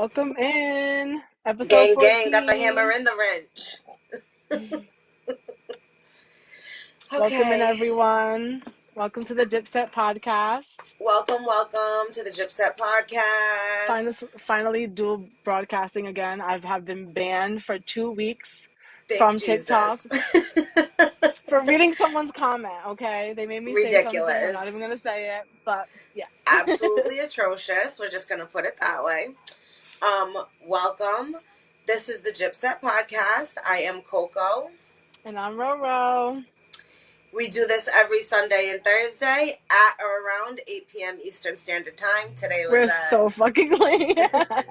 Welcome in episode Gang, gang, got the hammer 14. and the wrench. Welcome in, Okay. everyone. Welcome to the Dipset podcast. Welcome to the Gypset Podcast. Finally, dual broadcasting again. I have been banned for 2 weeks Thank from TikTok Jesus. for reading someone's comment. Okay, they made me say something. I'm not even Ridiculous. gonna say it, but yes. Absolutely atrocious. We're just going to put it that way. Welcome. This is the Gypset Podcast. I am Coco. And I'm Roro. We do this every Sunday and Thursday at or around 8 p.m. Eastern Standard Time. We're so fucking late.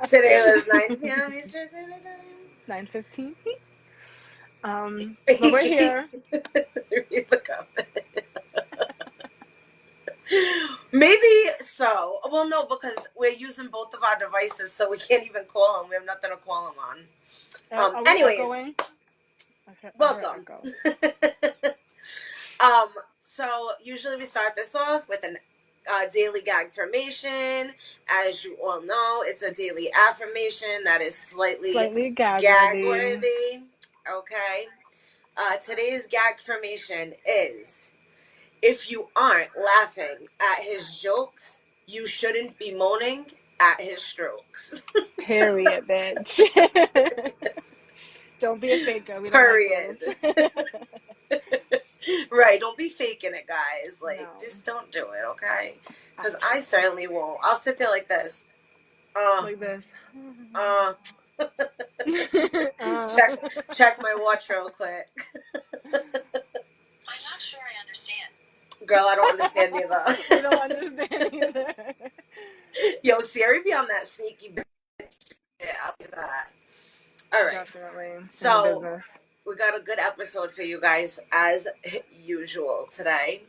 Today was 9 p.m. Eastern Standard Time. 9:15. But we're here. Read the comment. Maybe so. Well, no, because we're using both of our devices, so we can't even call them. We have nothing to call them on. Are we Anyways, echoing? Okay, welcome. So usually we start this off with an daily gag formation. As you all know, it's a daily affirmation that is slightly gag-worthy. Okay. Today's gag formation is: if you aren't laughing at his jokes, you shouldn't be moaning at his strokes. Period, bitch. Don't be a faker. We don't Period. like those. Right, don't be faking it, guys. Like, No. just don't do it, okay? Because I certainly won't. I'll sit there like this. Like this. Check my watch real quick. I'm not sure I understand. Girl, I don't understand either. You don't understand either. Yo, Siri be on that sneaky bitch. Yeah, I'll be that. All right. Definitely. So, we got a good episode for you guys, as usual, today.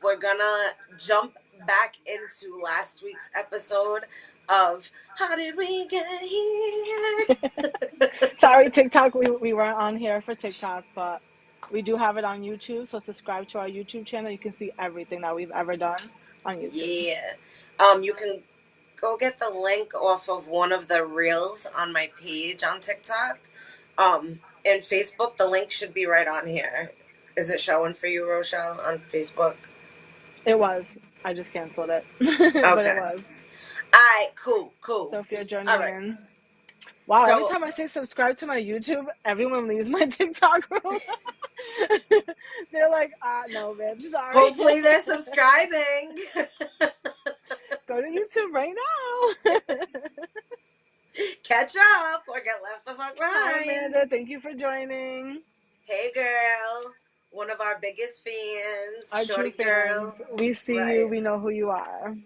We're gonna jump back into last week's episode of How Did We Get Here? Sorry, TikTok. We weren't on here for TikTok, but we do have it on YouTube. So subscribe to our YouTube channel. You can see everything that we've ever done on YouTube. Yeah. You can go get the link off of one of the reels on my page on TikTok. And Facebook, the link should be right on here. Is it showing for you, Rochelle, on Facebook? It was. I just canceled it. Okay. But it was. Alright, cool. So if you're joining in. Wow, so, every time I say subscribe to my YouTube, everyone leaves my TikTok room. They're like, no, bitch, sorry. Hopefully they're subscribing. Go to YouTube right now. Catch up or get left the fuck behind. Hi, Amanda. Thank you for joining. Hey, girl. One of our biggest fans. Our Shorty true girl. fans. We see you. We know who you are.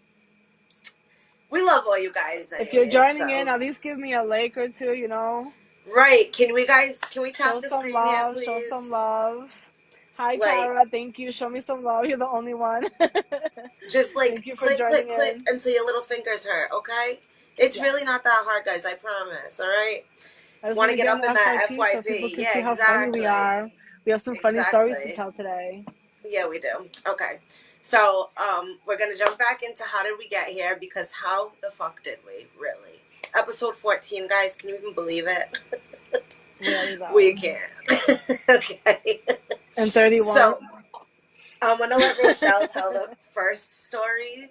We love all you guys. Anyways, if you're joining in, at least give me a like or two, you know. Right. Can we tap show the some screen love, here, please? Show some love. Hi, Tara. Thank you. Show me some love. You're the only one. Just Thank you for click until your little fingers hurt, okay? It's really not that hard, guys. I promise, all right? Want to get up in that FYP. So people can see how funny we are. We have some funny stories to tell today. Yeah, we do. Okay. So, we're going to jump back into How Did We Get Here? Because how the fuck did we, really? Episode 14, guys. Can you even believe it? We can't. Okay. And 31. So, I'm going to let Rochelle tell the first story,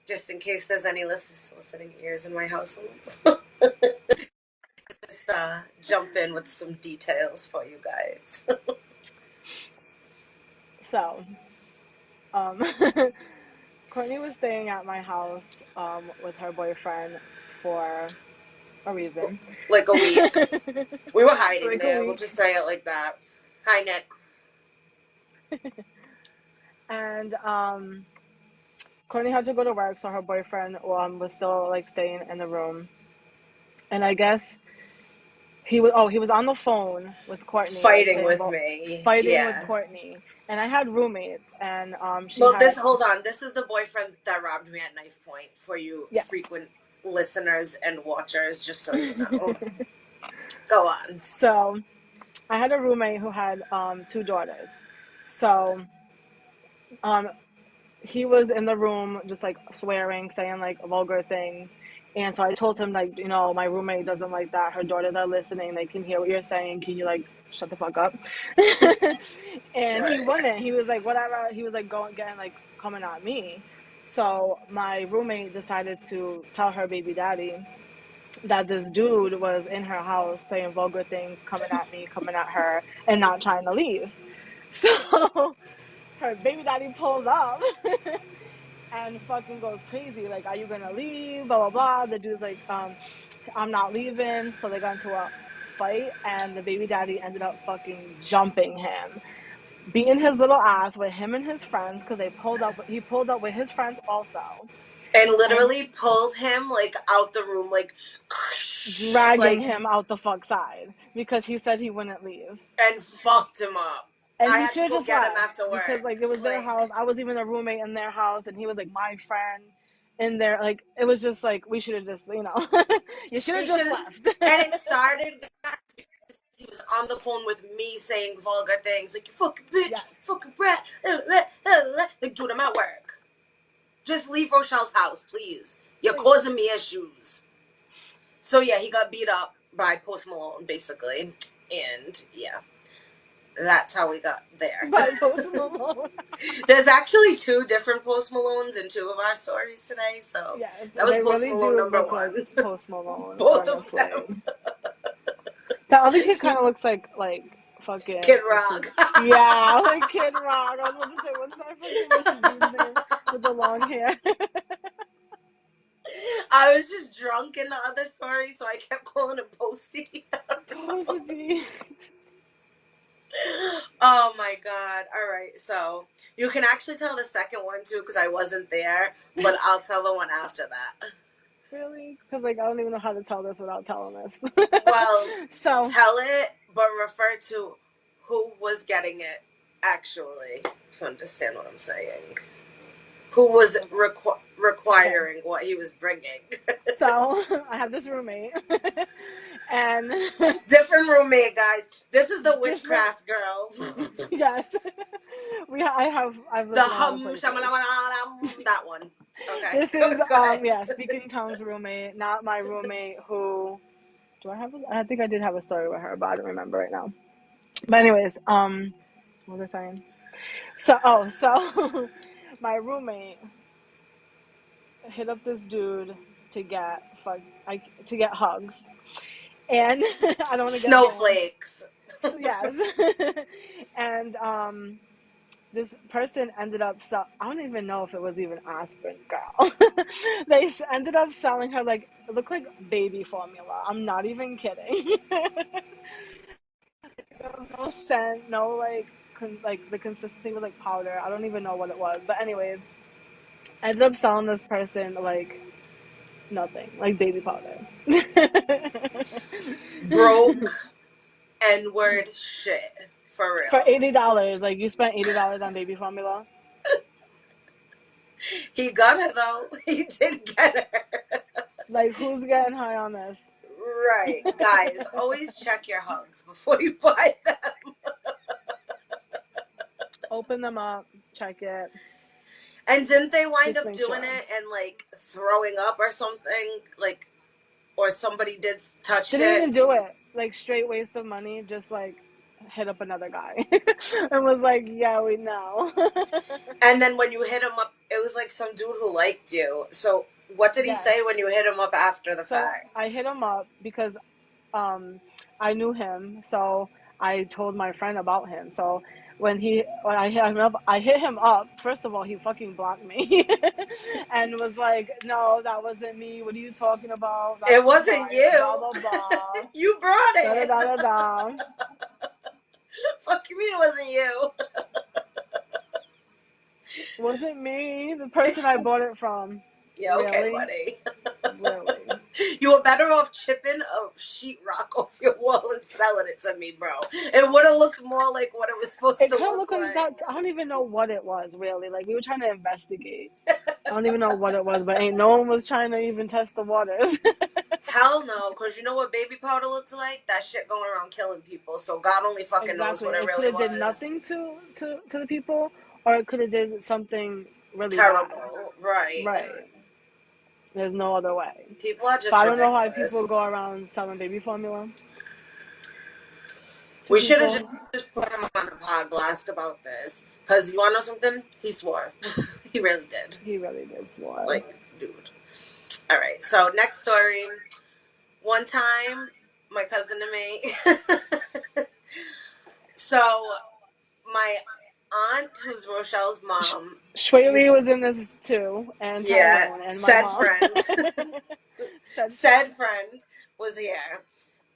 just in case there's any listening ears in my household. Just jump in with some details for you guys. So, Courtney was staying at my house with her boyfriend for a reason. Like a week. We were hiding there. We'll just say it like that. Hi, Nick. And Courtney had to go to work, so her boyfriend was still staying in the room. And I guess he was on the phone with Courtney, fighting with Courtney. And I had roommates, and hold on. This is the boyfriend that robbed me at knife point for you frequent listeners and watchers, just so you know. Go on. So, I had a roommate who had 2 daughters. So, he was in the room just swearing, saying vulgar things, And so I told him, like, you know, my roommate doesn't like that. Her daughters are listening. They can hear what you're saying. Can you, like, shut the fuck up? And he Right. wouldn't. He was like, whatever. He was like getting like coming at me. So my roommate decided to tell her baby daddy that this dude was in her house saying vulgar things, coming at me, coming at her, and not trying to leave. So her baby daddy pulls up and fucking goes crazy. Like, are you gonna leave? Blah blah blah. The dude's like, I'm not leaving. So they got into a fight, and the baby daddy ended up fucking jumping him, beating his little ass with him and his friends because they pulled up. He pulled up with his friends also, and literally pulled him like out the room, like dragging him out the fuck side because he said he wouldn't leave, and fucked him up. and I he had to should have go just get him left after work because like it was their house. I was even a roommate in their house, and he was like my friend in there. Like it was just like we should have just, you know, you should have just left. And it started. He was on the phone with me saying vulgar things like, you fucking bitch, Yes. fucking brat, like, dude, I'm at work. Just leave Rochelle's house, please. You're causing me issues. So yeah, he got beat up by Post Malone, basically. And yeah, that's how we got there. By Post Malone. There's actually 2 different Post Malones in 2 of our stories today, so Yes, that was they Post really Malone do number look 1. like Post Malone. Both honestly. of them. The other kid kind of looks like fucking Kid Rock. Yeah, like Kid Rock. I was about to say, what's that dude's name with the long hair? I was just drunk in the other story, so I kept calling him Posty. Posty. Oh my god. Alright, so you can actually tell the second one too because I wasn't there, but I'll tell the one after that. Really? Because like I don't even know how to tell this without telling this. Well, so tell it, but refer to who was getting it actually, to understand what I'm saying. Who was requiring what he was bringing. So I have this roommate. And different roommate, guys. This is the witchcraft girl. Yes. I've lived The in a lot of places. that one. Okay. This is speaking tongues roommate, not my roommate who I think I did have a story with her, but I don't remember right now. But anyways, what was I saying? So my roommate hit up this dude to get hugs. And I don't want to get snowflakes. Yes. And this person ended up I don't even know if it was even aspirin, girl. They ended up selling her like it looked like baby formula. I'm not even kidding. There was no scent, no like the consistency was like powder. I don't even know what it was, but anyways, I ended up selling this person like nothing, like baby powder. Broke N-word shit. For real. For $80. Like you spent $80 on baby formula. He got her though. He did get her. Like who's getting high on this? Right. Guys, always check your hugs before you buy them. Open them up, check it. And didn't they wind up doing it and like throwing up or something? Like, or somebody did touch it? Didn't even do it. Like straight waste of money, just like hit up another guy. And was like, yeah, we know. And then when you hit him up, it was like some dude who liked you. So what did he say when you hit him up after the fact? I hit him up because I knew him, so I told my friend about him. So when I hit him up. First of all, he fucking blocked me and was like, "No, that wasn't me. What are you talking about? That's it wasn't you. Blah blah blah. You brought it. Da da da da." Fuck you mean it wasn't you? Wasn't me. The person I bought it from. Yeah, okay, really? buddy. Really? You were better off chipping a sheetrock off your wall and selling it to me, bro. It would have looked more like what it was supposed to look like. That. I don't even know what it was, really. Like, we were trying to investigate. I don't even know what it was, but no one was trying to even test the waters. Hell no, because you know what baby powder looks like? That shit going around killing people, so God only fucking knows what it really was. It could have did nothing to the people, or it could have did something really terrible. bad. Right. There's no other way. People are just But I don't know why ridiculous. people go around selling baby formula. We should have just put him on the pod blast about this. Because you want to know something? He swore. He really did. He really did swore. Like, dude. All right. So, next story. One time, my cousin and me. So, my aunt, who's Rochelle's mom. Shwaylee was in this too. And Tyrone and my mom. Said friend was here.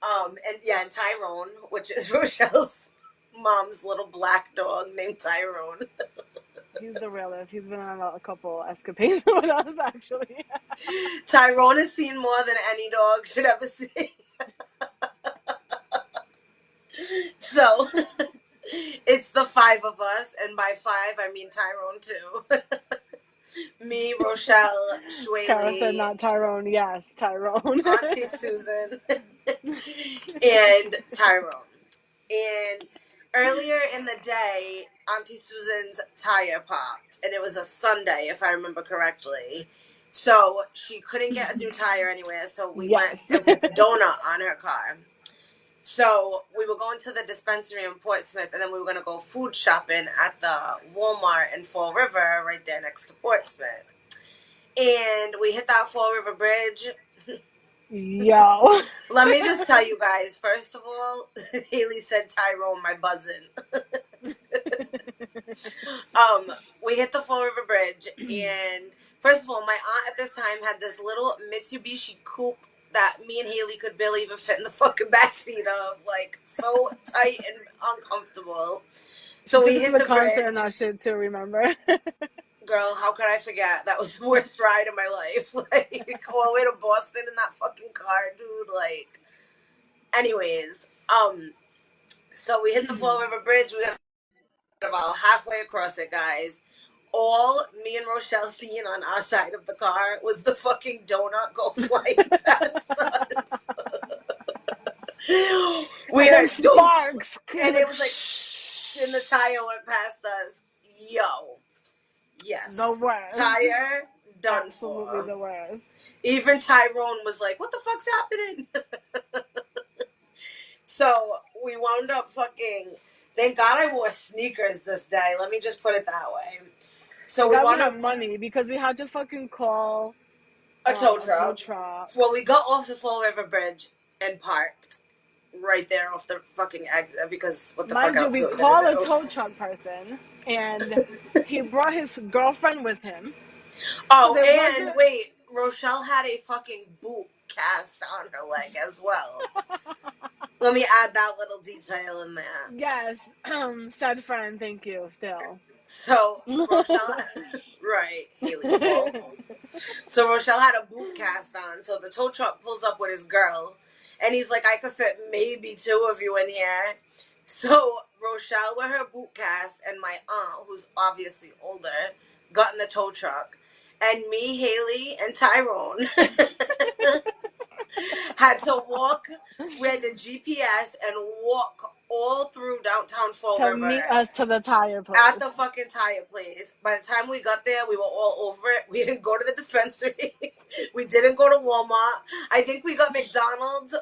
And Tyrone, which is Rochelle's mom's little black dog named Tyrone. He's the realest. He's been on a couple escapades with us, actually. Tyrone has seen more than any dog should ever see. So, it's the 5 of us, and by 5, I mean Tyrone too. Me, Rochelle, Shwaylee. Kara said not Tyrone. Yes, Tyrone. Auntie Susan. And Tyrone. And earlier in the day, Auntie Susan's tire popped. And it was a Sunday, if I remember correctly. So she couldn't get a new tire anywhere. So we went and put the donut on her car. So we were going to the dispensary in Portsmouth. And then we were going to go food shopping at the Walmart in Fall River, right there next to Portsmouth. And we hit that Fall River Bridge. Yo. Let me just tell you guys, first of all, Haley said Tyrone, my buzzin'. We hit the Fall River Bridge, and first of all, my aunt at this time had this little Mitsubishi coupe that me and Haley could barely even fit in the fucking backseat of, like, so tight and uncomfortable. So we hit the concert bridge. And that shit too, remember? Girl, how could I forget? That was the worst ride of my life. Like, all the way to Boston in that fucking car, dude. Like, anyways, so we hit the Fall River Bridge. We got about halfway across it, guys. All me and Rochelle seeing on our side of the car was the fucking donut go flying past us. We heard sparks, and it was like, and the tire went past us. Yo. Yes. The worst. Tire, done Absolutely for. The worst. Even Tyrone was like, what the fuck's happening? So, we wound up fucking... Thank God I wore sneakers this day. Let me just put it that way. So, we wound up... money because we had to fucking call... A tow truck. Well, we got off the Fall River Bridge and parked right there off the fucking exit because what the fuck else we call a tow truck person... And he brought his girlfriend with him. Oh, so and wait, Rochelle had a fucking boot cast on her leg as well. Let me add that little detail in there. Yes, said friend, thank you, still. So, Rochelle, right, Haley's fault. So, Rochelle had a boot cast on, so the tow truck pulls up with his girl, and he's like, I could fit maybe 2 of you in here. So, Rochelle with her boot cast and my aunt, who's obviously older, got in the tow truck. And me, Haley, and Tyrone had to walk. We had the GPS and walk all through downtown Fall River. To meet us to the tire place. At the fucking tire place. By the time we got there, we were all over it. We didn't go to the dispensary. We didn't go to Walmart. I think we got McDonald's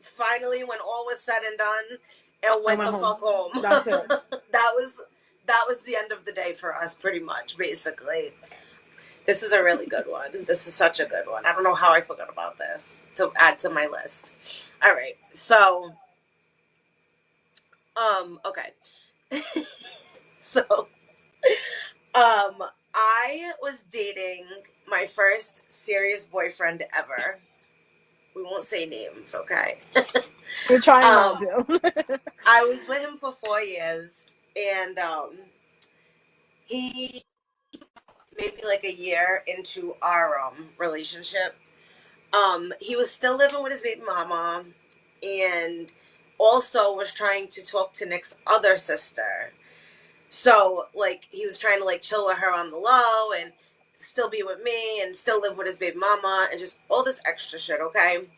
finally when all was said and done. And went the fuck home. That's it. that was the end of the day for us, pretty much, basically. This is a really good one. This is such a good one. I don't know how I forgot about this to add to my list. All right. So, okay. So, I was dating my first serious boyfriend ever. We won't say names, okay? We're trying not to. I was with him for 4 years, and he maybe like a year into our relationship. He was still living with his baby mama, and also was trying to talk to Nick's other sister. So, like, he was trying to like chill with her on the low, and still be with me, and still live with his baby mama, and just all this extra shit. Okay.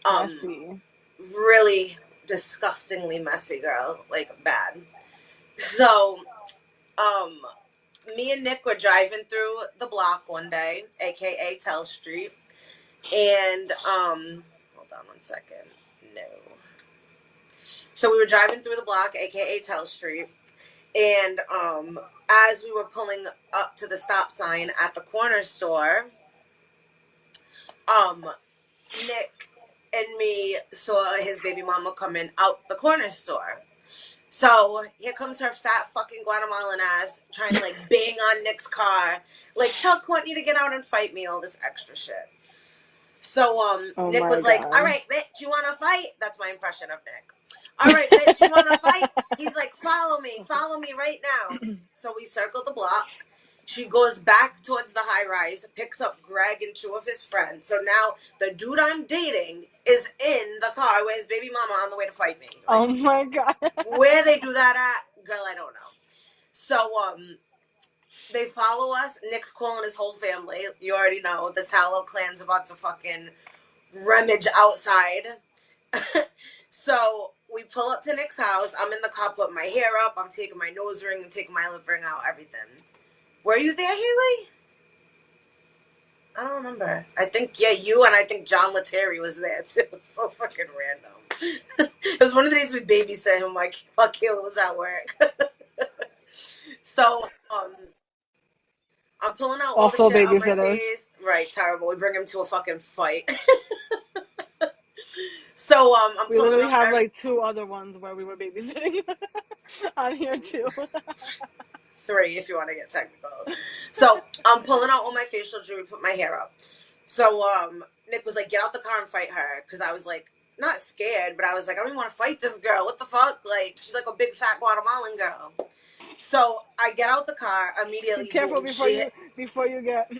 Messy. Really disgustingly messy, girl. Like, bad. So, me and Nick were driving through the block one day, aka Tell Street, and hold on one second. No. So we were driving through the block, aka Tell Street, and as we were pulling up to the stop sign at the corner store, Nick and me saw his baby mama coming out the corner store. So here comes her fat fucking Guatemalan ass trying to like bang on Nick's car, like tell Courtney to get out and fight me, all this extra shit. So Nick was like, all right, bitch, you want to fight? That's my impression of Nick. All right, bitch, you want to fight? He's like, follow me right now. So we circled the block. She goes back towards the high rise, picks up Greg and two of his friends. So now the dude I'm dating is in the car with his baby mama on the way to fight me. Like, oh my God. Where they do that at, girl, I don't know. So they follow us. Nick's calling his whole family. You already know the Tallow clan's about to fucking rummage outside. So we pull up to Nick's house. I'm in the car putting my hair up. I'm taking my nose ring and taking my lip ring out, everything. Were you there, Haley? I don't remember. I think, yeah, you and I think John Letary was there, too. It was so fucking random. It was one of the days we babysat him while Kayla was at work. So, I'm pulling out all the shit on my face. Right, terrible. We bring him to a fucking fight. So, I'm we literally have like two other ones where we were babysitting on here, too. 3 if you want to get technical. So I'm pulling out all my facial jewelry, put my hair up. So Nick was like, get out the car and fight her. Because I was like, not scared, but I was like, I don't even want to fight this girl. What the fuck? Like, she's like a big fat Guatemalan girl. So I get out the car immediately. Be careful before you get.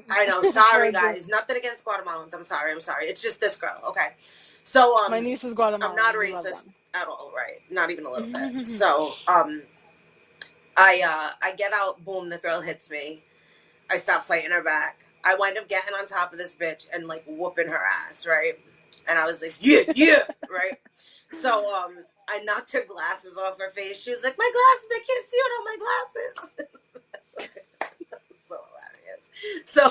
I know. Sorry, guys. Nothing against Guatemalans. I'm sorry. It's just this girl. Okay. So my niece is Guatemalan. I'm not racist at all, right? Not even a little bit. So I get out, boom, the girl hits me. I stop fighting her back. I wind up getting on top of this bitch and like whooping her ass, right? And I was like, yeah, right? So I knocked her glasses off her face. She was like, my glasses, I can't see without my glasses. So hilarious. So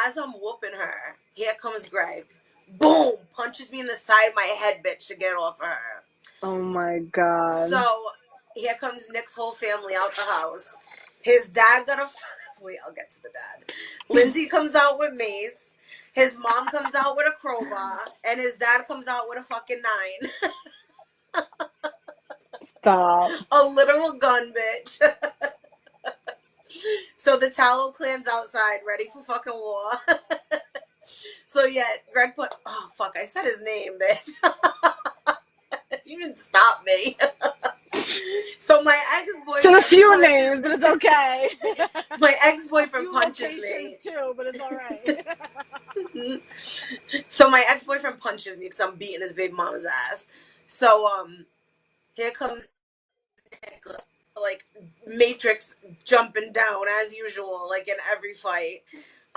as I'm whooping her, here comes Greg. Boom! Punches me in the side of my head, bitch, to get off of her. Oh my God. So here comes Nick's whole family out the house. His dad got a... Wait, I'll get to the dad. Lindsay comes out with mace. His mom comes out with a crowbar. And his dad comes out with a fucking 9. Stop. A literal gun, bitch. So the Tallow clan's outside, ready for fucking war. So yeah, Greg put... Oh, fuck, I said his name, bitch. You didn't stop me. So my ex-boyfriend... Said a few names, but it's okay. My ex-boyfriend punches me. Too, but it's all right. So my ex-boyfriend punches me because I'm beating his baby mama's ass. So here comes like Matrix jumping down as usual, like in every fight,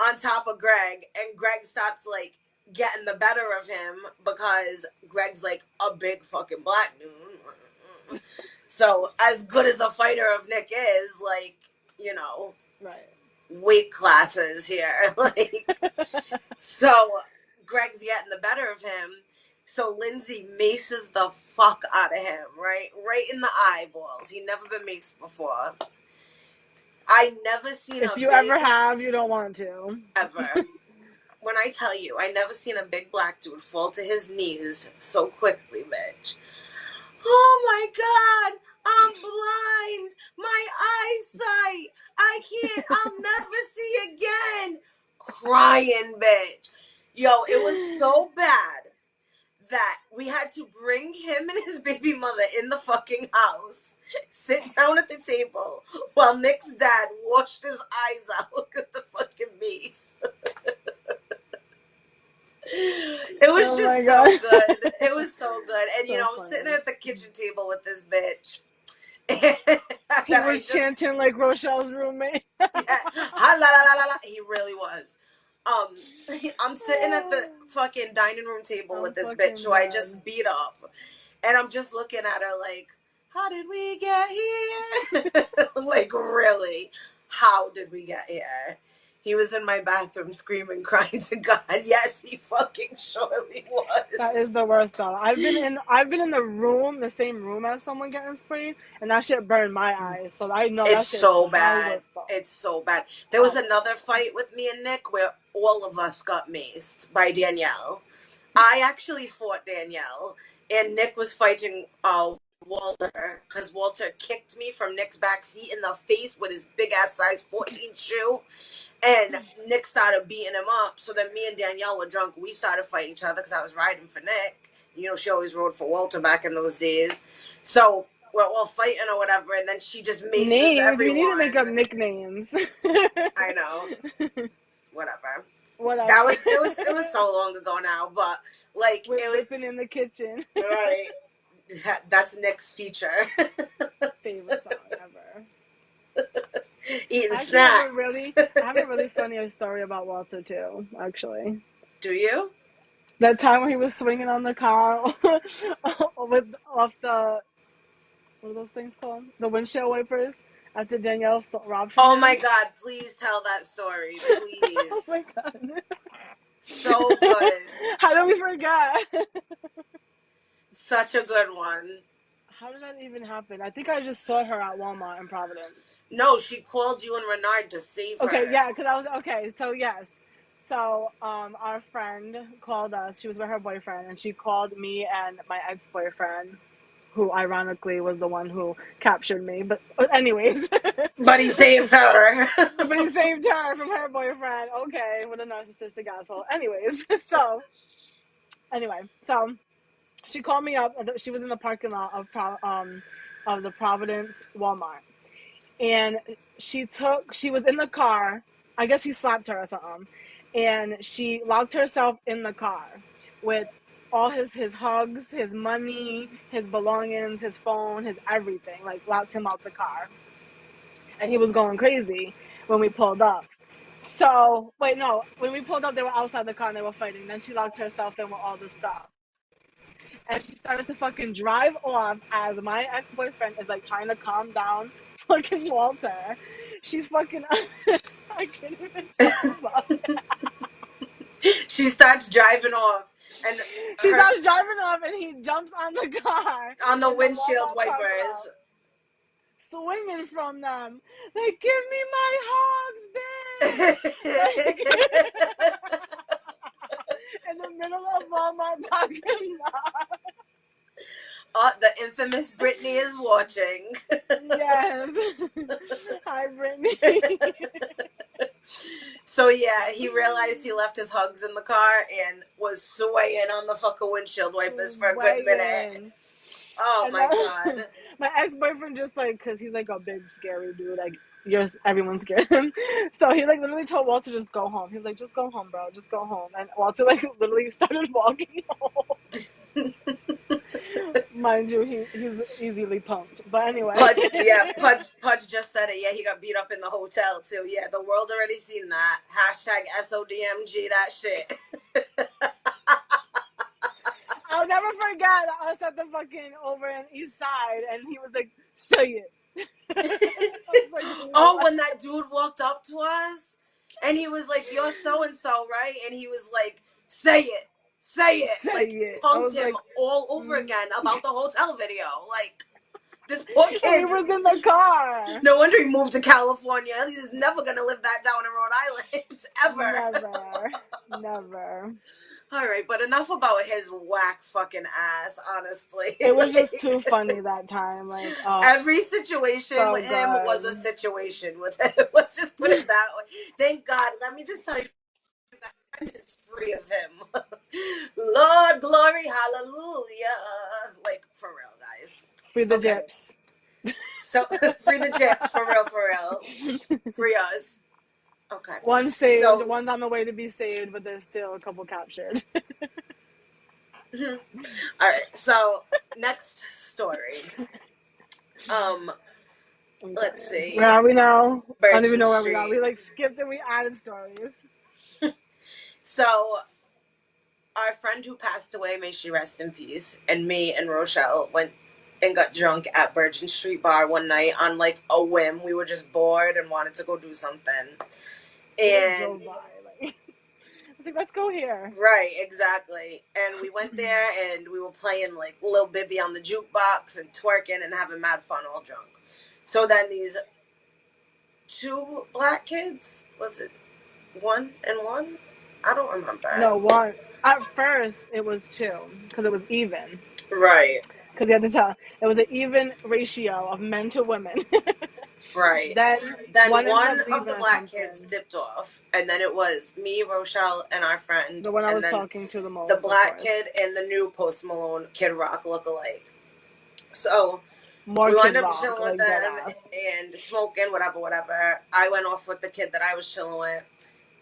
on top of Greg, and Greg starts like getting the better of him because Greg's like a big fucking black dude. So as good as a fighter of Nick is, like, you know, right, weight classes here. Like, so Greg's getting the better of him. So Lindsay maces the fuck out of him, right in the eyeballs. He'd never been maced before. I never seen if you ever have, you don't want to. Ever. When I tell you, I never seen a big black dude fall to his knees so quickly, bitch. Oh my God, I'm blind. My eyesight. I can't, I'll never see again. Crying, bitch. Yo, it was so bad that we had to bring him and his baby mother in the fucking house, sit down at the table while Nick's dad washed his eyes out with the fucking mace. It was just so good. It was so good. And, you know, I'm sitting there at the kitchen table with this bitch. He was chanting like Rochelle's roommate. Yeah. Ha, la, la, la, la. He really was. I'm sitting at the fucking dining room table with this bitch who I just beat up. And I'm just looking at her like, how did we get here? Like, really, how did we get here? He was in my bathroom screaming, crying to God. Yes, he fucking surely was. That is the worst though. I've been in the same room as someone getting sprayed, and that shit burned my eyes. So I know It's that shit so bad. powerful. It's so bad. There was another fight with me and Nick where all of us got maced by Danielle. I actually fought Danielle, and Nick was fighting Walter, because Walter kicked me from Nick's back seat in the face with his big ass size 14 shoe, and Nick started beating him up. So then me and Danielle were drunk. We started fighting each other because I was riding for Nick. You know, she always rode for Walter back in those days. So we're all fighting or whatever, and then she just maces names. everyone. We need to make up nicknames. I know. Whatever. Whatever. That was it was so long ago now, but like We're it was whipping in the kitchen. right. That's Nick's feature. Favorite song ever. Eating Actually, snacks. I have a really funny story about Walter too. Actually, Do you? that time when he was swinging on the car with off the, what are those things called? The windshield wipers after Danielle robbed from Oh him. my God! Please tell that story, please. Oh my God! So good. How did we forget? Such a good one. How did that even happen? I think I just saw her at Walmart in Providence. No, she called you and Renard to save her. Okay, yeah, because I was okay. So yes, so our friend called us. She was with her boyfriend, and she called me and my ex-boyfriend, who ironically was the one who captured me. But anyways, But he saved her. but he saved her from her boyfriend. Okay, what a narcissistic asshole. Anyways, so she called me up. She was in the parking lot of the Providence Walmart, and she was in the car. I guess he slapped her or something, and she locked herself in the car with all his hugs, his money, his belongings, his phone, his everything. Like, locked him out the car, and he was going crazy when we pulled up. So wait, no, when we pulled up, they were outside the car and they were fighting. Then she locked herself in with all the stuff. And she started to fucking drive off as my ex-boyfriend is like trying to calm down fucking Walter. She's fucking I can't even talk about it. She starts driving off, and She starts driving off, and he jumps on the car on the windshield wipers, swinging from them. Like, give me my hugs, bitch! Like, in the middle of Walmart parking lot. The infamous Brittany is watching. Yes. Hi, Brittany. So yeah, he realized he left his hugs in the car and was swaying on the fucking windshield wipers for a good minute. Oh my God. My ex-boyfriend just like, cause he's like a big scary dude, like everyone's scared him. So he like literally told Walter to just go home. He was like, just go home, bro, just go home. And Walter like literally started walking home. Mind you, he's easily pumped. But anyway. Pudge just said it. Yeah, he got beat up in the hotel too. Yeah, the world already seen that. Hashtag SODMG that shit. I'll never forget us at the fucking over in East Side, and he was like, say it. Like, oh, when that dude walked up to us, and he was like, you're so-and-so, right? And he was like, say it. Punked him all over again about the hotel video. Like, this poor kid. He was in the car. No wonder he moved to California. He's never going to live that down in Rhode Island. Ever. Never. All right, but enough about his whack fucking ass, honestly. It was just too funny that time. Like, every situation so with him was a situation with him. Let's just put it that way. Thank God. Let me just tell you, I'm just free of him. Lord, glory, hallelujah. Like, for real, guys. Free the gyps. So, free the gyps, for real. Free us. Okay. One saved, one's on the way to be saved, but there's still a couple captured. All right. So next story. Let's see. Where are we now? Birch I don't even know where Street. we are. We like skipped and we added stories. So our friend who passed away, may she rest in peace, and me and Rochelle went and got drunk at Virgin Street Bar one night on like a whim. We were just bored and wanted to go do something. And drove by, like, I was like, let's go here. Right, exactly. And we went there and we were playing like Lil Bibby on the jukebox and twerking and having mad fun all drunk. So then these 2 black kids, was it 1 and 1? I don't remember. No, 1. At first, it was 2 because it was even. Right. Because you had to tell it was an even ratio of men to women. Right. Then one of the black kids dipped off, and then it was me, Rochelle, and our friend. The one I was talking to the most. The black kid and the new Post Malone Kid Rock look-alike. So we wound up chilling with them and smoking, whatever. I went off with the kid that I was chilling with.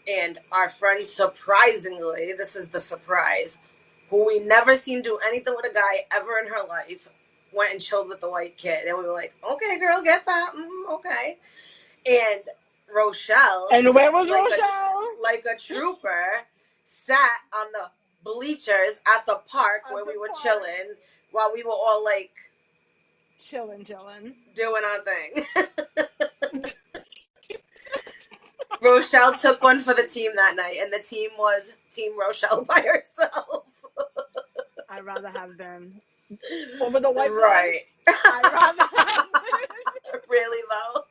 And our friend, surprisingly, this is the surprise, who we never seen do anything with a guy ever in her life, went and chilled with the white kid. And we were like, okay, girl, get that. Okay. And Rochelle. And where was Rochelle? Like a trooper, sat on the bleachers at the park where we were chilling while we were all like... Chilling. Doing our thing. Rochelle took one for the team that night, and the team was Team Rochelle by herself. I'd rather have been over the white boy. Right. I'd rather have been. Really, though?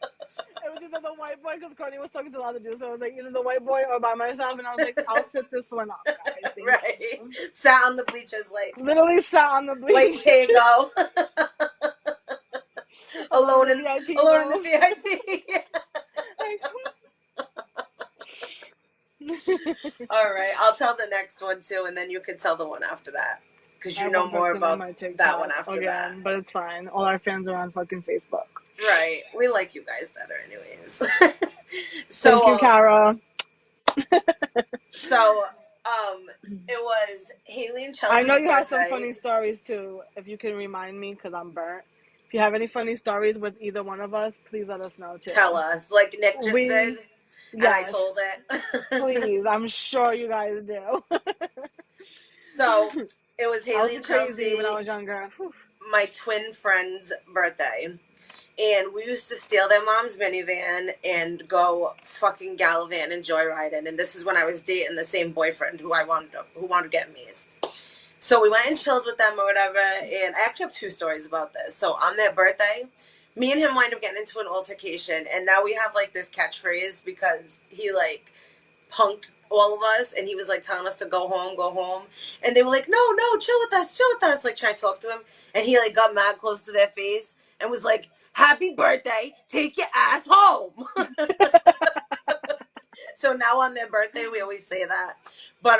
It was either the white boy, because Courtney was talking to a lot of dudes, so it was like either the white boy or by myself, and I was like, I'll sit this one up, guys. Right. Sat on the bleachers, like... Literally sat on the bleachers. Like, here you go. Alone in the VIP. All right, I'll tell the next one too, and then you can tell the one after that, because you know more about that one after that. But it's fine. All our fans are on fucking Facebook. Right, we like you guys better, anyways. So, thank you, Kara. So, it was Haley and Chelsea's I know you have birthday. some funny stories too. If you can remind me, because I'm burnt. If you have any funny stories with either one of us, please let us know too. Tell us, like Nick just did. And I told it. Please, I'm sure you guys do. So it was Haley and Chelsea when I was younger. My twin friend's birthday. And we used to steal their mom's minivan and go fucking gallivant and joyriding. And this is when I was dating the same boyfriend who wanted to get mazed. So we went and chilled with them or whatever. And I actually have 2 stories about this. So on their birthday, me and him wind up getting into an altercation, and now we have like this catchphrase because he like punked all of us, and he was like telling us to go home, and they were like, no, chill with us, like trying to talk to him, and he like got mad close to their face and was like, happy birthday, take your ass home. So now on their birthday we always say that. But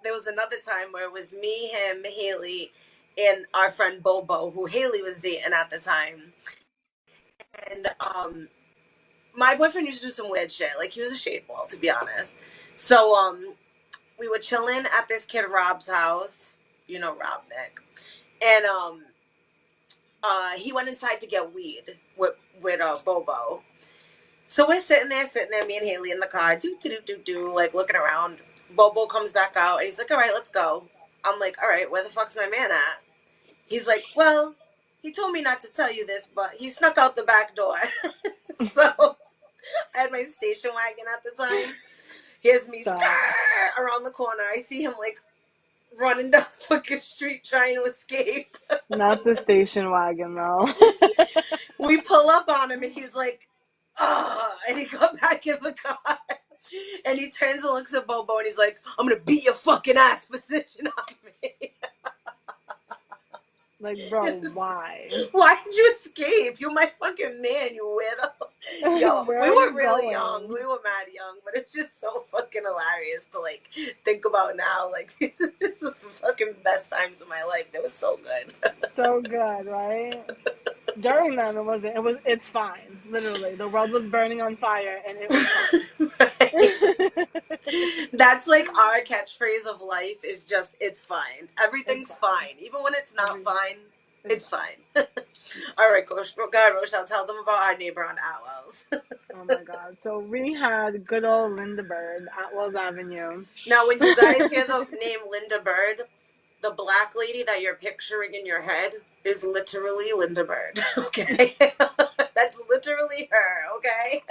there was another time where it was me, him, Haley, and our friend Bobo, who Haley was dating at the time. And my boyfriend used to do some weird shit. Like, he was a shade ball, to be honest. So we were chilling at this kid Rob's house. You know Rob, Nick. And he went inside to get weed with Bobo. So we're sitting there, me and Haley in the car, like looking around. Bobo comes back out, and he's like, all right, let's go. I'm like, all right, where the fuck's my man at? He's like, well... He told me not to tell you this, but he snuck out the back door. So I had my station wagon at the time. Here's me around the corner. I see him like running down the fucking street trying to escape. Not the station wagon, though. We pull up on him and he's like, and he got back in the car. And he turns and looks at Bobo and he's like, I'm going to beat your fucking ass for snitching on me. Like, bro, why? Why did you escape? You're my fucking man, you weirdo. Yo, we were really young. We were mad young, but it's just so fucking hilarious to, like, think about now. Like, this is just the fucking best times of my life. They were so good. So good, right? During them, it wasn't. It's fine. Literally. The world was burning on fire, and it was fine. Right. That's like our catchphrase of life is just, it's fine. Everything's fine. Even when it's not fine, it's fine. All right, go ahead, Rochelle. Tell them about our neighbor on Atwell's. Oh, my God. So we had good old Linda Bird, Atwell's Avenue. Now, when you guys hear the name Linda Bird, the black lady that you're picturing in your head is literally Linda Bird. Okay, that's literally her. Okay,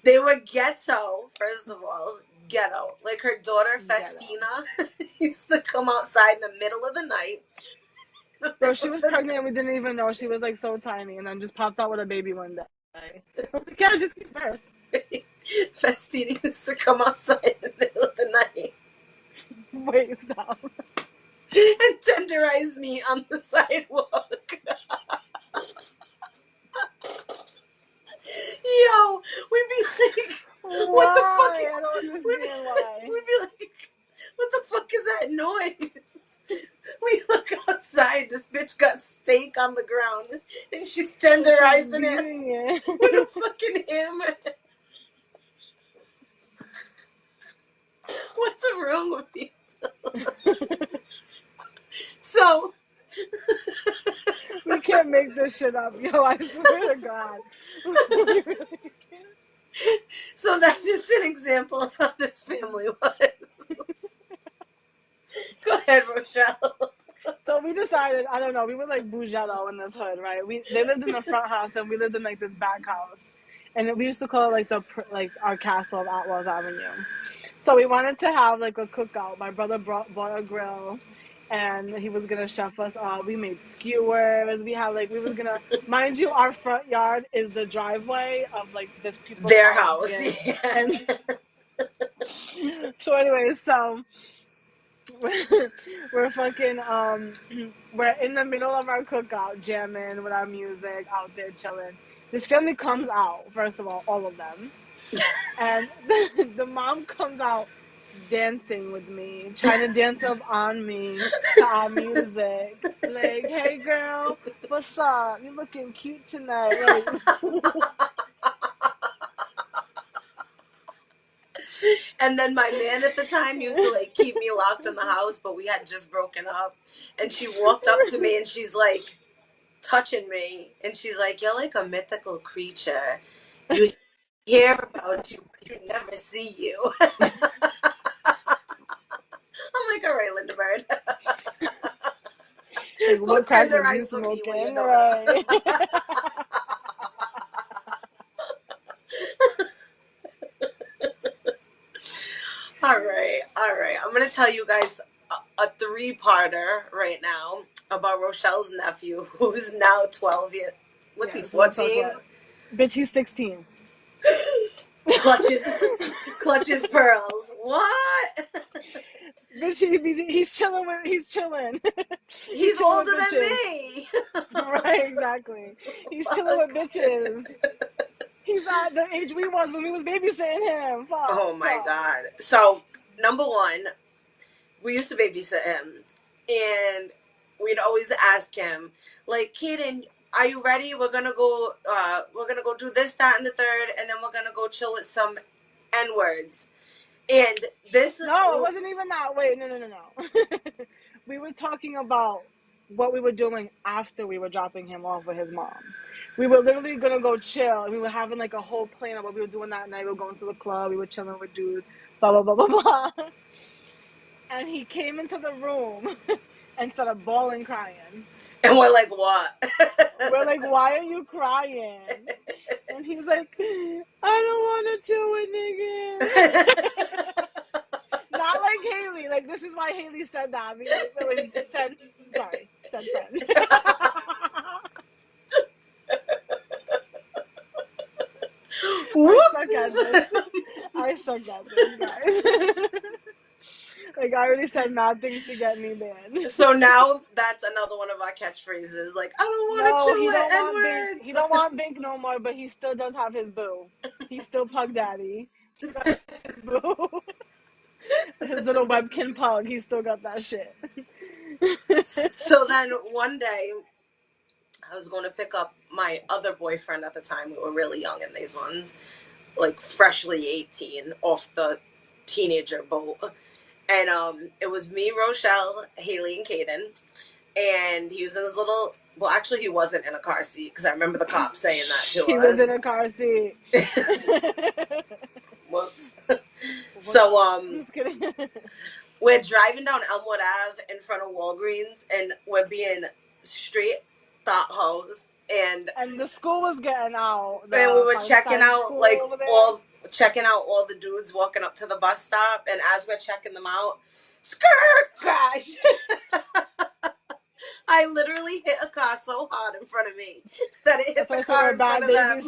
they were ghetto. First of all, ghetto. Like her daughter Festina used to come outside in the middle of the night. Bro, she was pregnant and we didn't even know. She was like so tiny and then just popped out with a baby one day. I was like, yeah, just give birth. Festina used to come outside in the middle of the night. Wait, stop. And tenderize me on the sidewalk. Yo, we'd be like, what the fuck? I don't understand why. We'd be like, what the fuck is that noise? We look outside, this bitch got steak on the ground, and she's tenderizing it with a fucking hammer. What's wrong with me? So we can't make this shit up, yo. I swear to God. So that's just an example of how this family was. Go ahead, Rochelle. So we decided, I don't know, we were like bougetto in this hood, right? They lived in the front house and we lived in like this back house, and we used to call it like our castle of Outlaws Avenue. So we wanted to have like a cookout. My brother bought a grill, and he was gonna chef us up. We made skewers. We was gonna, mind you, our front yard is the driveway of like this people's house. Yeah. And so anyways, so we're fucking we're in the middle of our cookout, jamming with our music, out there chilling. This family comes out, first of all of them, and the mom comes out dancing with me, trying to dance up on me to our music. Like, hey girl, what's up? You looking cute tonight. Like, and then my man at the time used to like keep me locked in the house, but we had just broken up. And she walked up to me and she's like touching me, and she's like, "You're like a mythical creature. You hear about you, but you never see you." I'm like, all right, Linda Bird. Like, what crack are you smoking? Right. All right. I'm going to tell you guys a three-parter right now about Rochelle's nephew, who's now 12 years. What's he, 14? Bitch, he's 16. Clutches pearls. What? Bitch, he's chilling. He's chilling. He's older than me. Right, exactly. He's chilling with bitches. He's at the age we was when we was babysitting him. Fuck, oh my God. So, number one, we used to babysit him, and we'd always ask him, like, Kaden, are you ready? We're gonna go do this, that, and the third, and then we're gonna go chill with some N-words. And this No, it wasn't even that. Wait, no. We were talking about what we were doing after we were dropping him off with his mom. We were literally gonna go chill. We were having like a whole plan of what we were doing that night. We were going to the club. We were chilling with dudes. Blah blah blah blah blah. And he came into the room and started bawling, crying. And we're like, what? We're like, why are you crying? And he's like, I don't want to chill with niggas. Not like Haley. Like, this is why Haley said that. Said friend. I suck at this, guys. Like, I already said mad things to get me banned. So now that's another one of our catchphrases. Like, I don't want to chill with N-words. He don't want Bink no more, but he still does have his boo. He's still Pug Daddy. He got his boo. His little webkin pug. He still got that shit. So then one day, I was going to pick up my other boyfriend at the time. We were really young in these ones. Like, freshly 18 off the teenager boat. And it was me, Rochelle, Haley, and Kaden. And he was in his little... Well, actually, he wasn't in a car seat, because I remember the cop saying that to us. He was in a car seat. Whoops. So, Just kidding. We're driving down Elmwood Ave in front of Walgreens, and we're being straight thought hoes. And the school was getting out. And we were checking out checking out all the dudes walking up to the bus stop, and as we're checking them out, skirt crash. I literally hit a car so hard in front of me that it hit the car in front of them.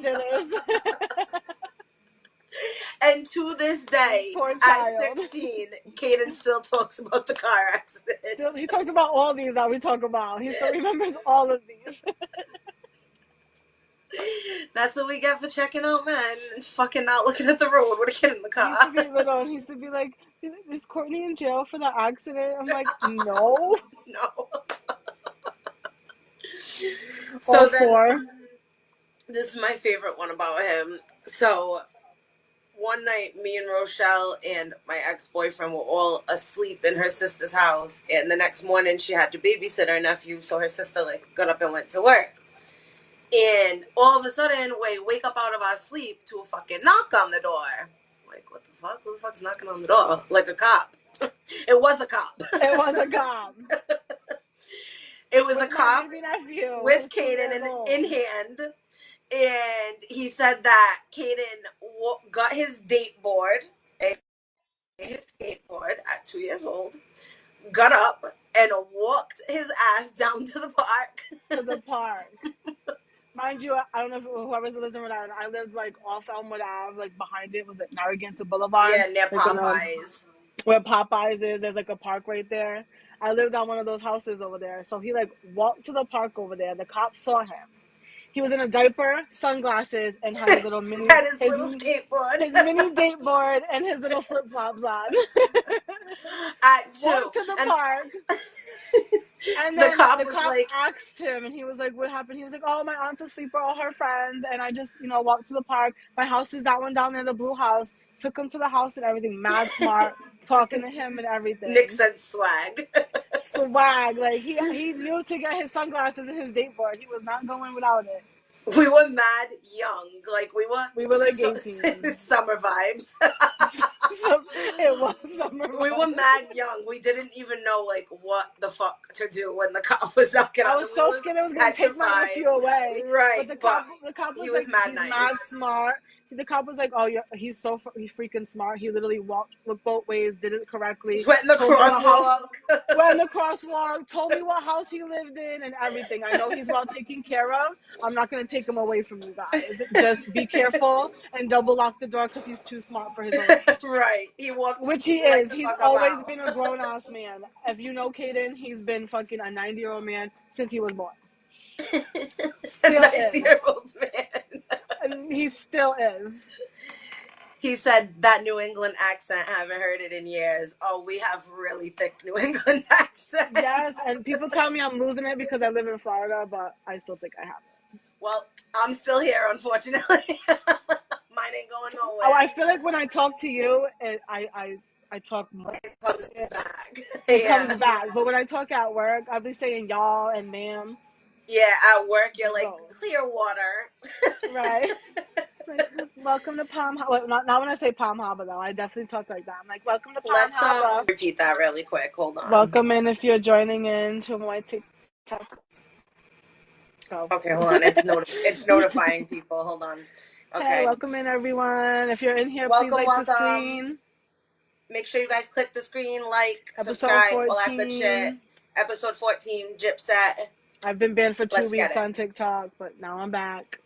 And to this day, at 16, Kaden still talks about the car accident. He talks about all these that we talk about. He still remembers all of these. That's what we get for checking out men and fucking not looking at the road with a kid in the car. He used to be like, is Courtney in jail for the accident? I'm like, no. No. So then, this is my favorite one about him. So one night, me and Rochelle and my ex-boyfriend were all asleep in her sister's house, and the next morning she had to babysit her nephew, so her sister got up and went to work. And all of a sudden, we wake up out of our sleep to a fucking knock on the door. Like, what the fuck? Who the fuck's knocking on the door? Like a cop. It was a cop. It was a cop. It was a cop with Kaden in hand. And he said that Kaden got his date board, his skateboard at 2 years old, got up and walked his ass down to the park. Mind you, I don't know if whoever's listening to that, I lived off Elmwood Ave, behind it was Narragansett Boulevard. Yeah, near Popeyes. Where Popeyes is, there's a park right there. I lived on one of those houses over there. So he walked to the park over there. The cops saw him. He was in a diaper, sunglasses, and had his little mini little skateboard. His mini date board and his little flip flops on. Walked to the park. And then the cop asked him, and he was like, what happened? He was like, oh, my aunt's asleep with all her friends, and I just, walked to the park. My house is that one down there, the blue house. Took him to the house and everything. Mad smart, talking to him and everything. Nick said swag. Swag. He knew to get his sunglasses and his date board. He was not going without it. We were mad young. We were 18. Summer vibes. It was summer vibes. We were mad young. We didn't even know what the fuck to do when the cop was knocking on. I was so scared it was going to take my nephew away. Right. But the cop was mad nice. Mad smart. The cop was like, oh, yeah, he's freaking smart. He literally looked both ways, did it correctly. Went in the crosswalk. Told me what house he lived in and everything. I know he's well taken care of. I'm not going to take him away from you guys. Just be careful and double lock the door because he's too smart for his own age. Right. He walked. Which he is. He's always been a grown-ass man. If you know Kaden, he's been fucking a 90-year-old man since he was born. Still a 90-year-old man. And he still is. He said that New England accent, haven't heard it in years. Oh, we have really thick New England accents. Yes, and people tell me I'm losing it because I live in Florida, but I still think I have it. Well, I'm still here, unfortunately. Mine ain't going nowhere. Oh, I feel like when I talk to you, I talk more. It comes back. It comes back. But when I talk at work, I'll be saying y'all and ma'am. Yeah, at work, you're like, clear water. Right. Welcome to Palm Harbor. Not when I say Palm Harbor, though. I definitely talk like that. I'm like, welcome to Palm Harbor. Let's repeat that really quick. Hold on. Welcome in if you're joining in to my TikTok. Go. Okay, hold on. It's notifying people. Hold on. Okay. Hey, welcome in, everyone. If you're in here, please like the screen. Make sure you guys click the screen, subscribe, all that good shit. Episode 14, Gypset. I've been banned for 2 weeks on TikTok, but now I'm back.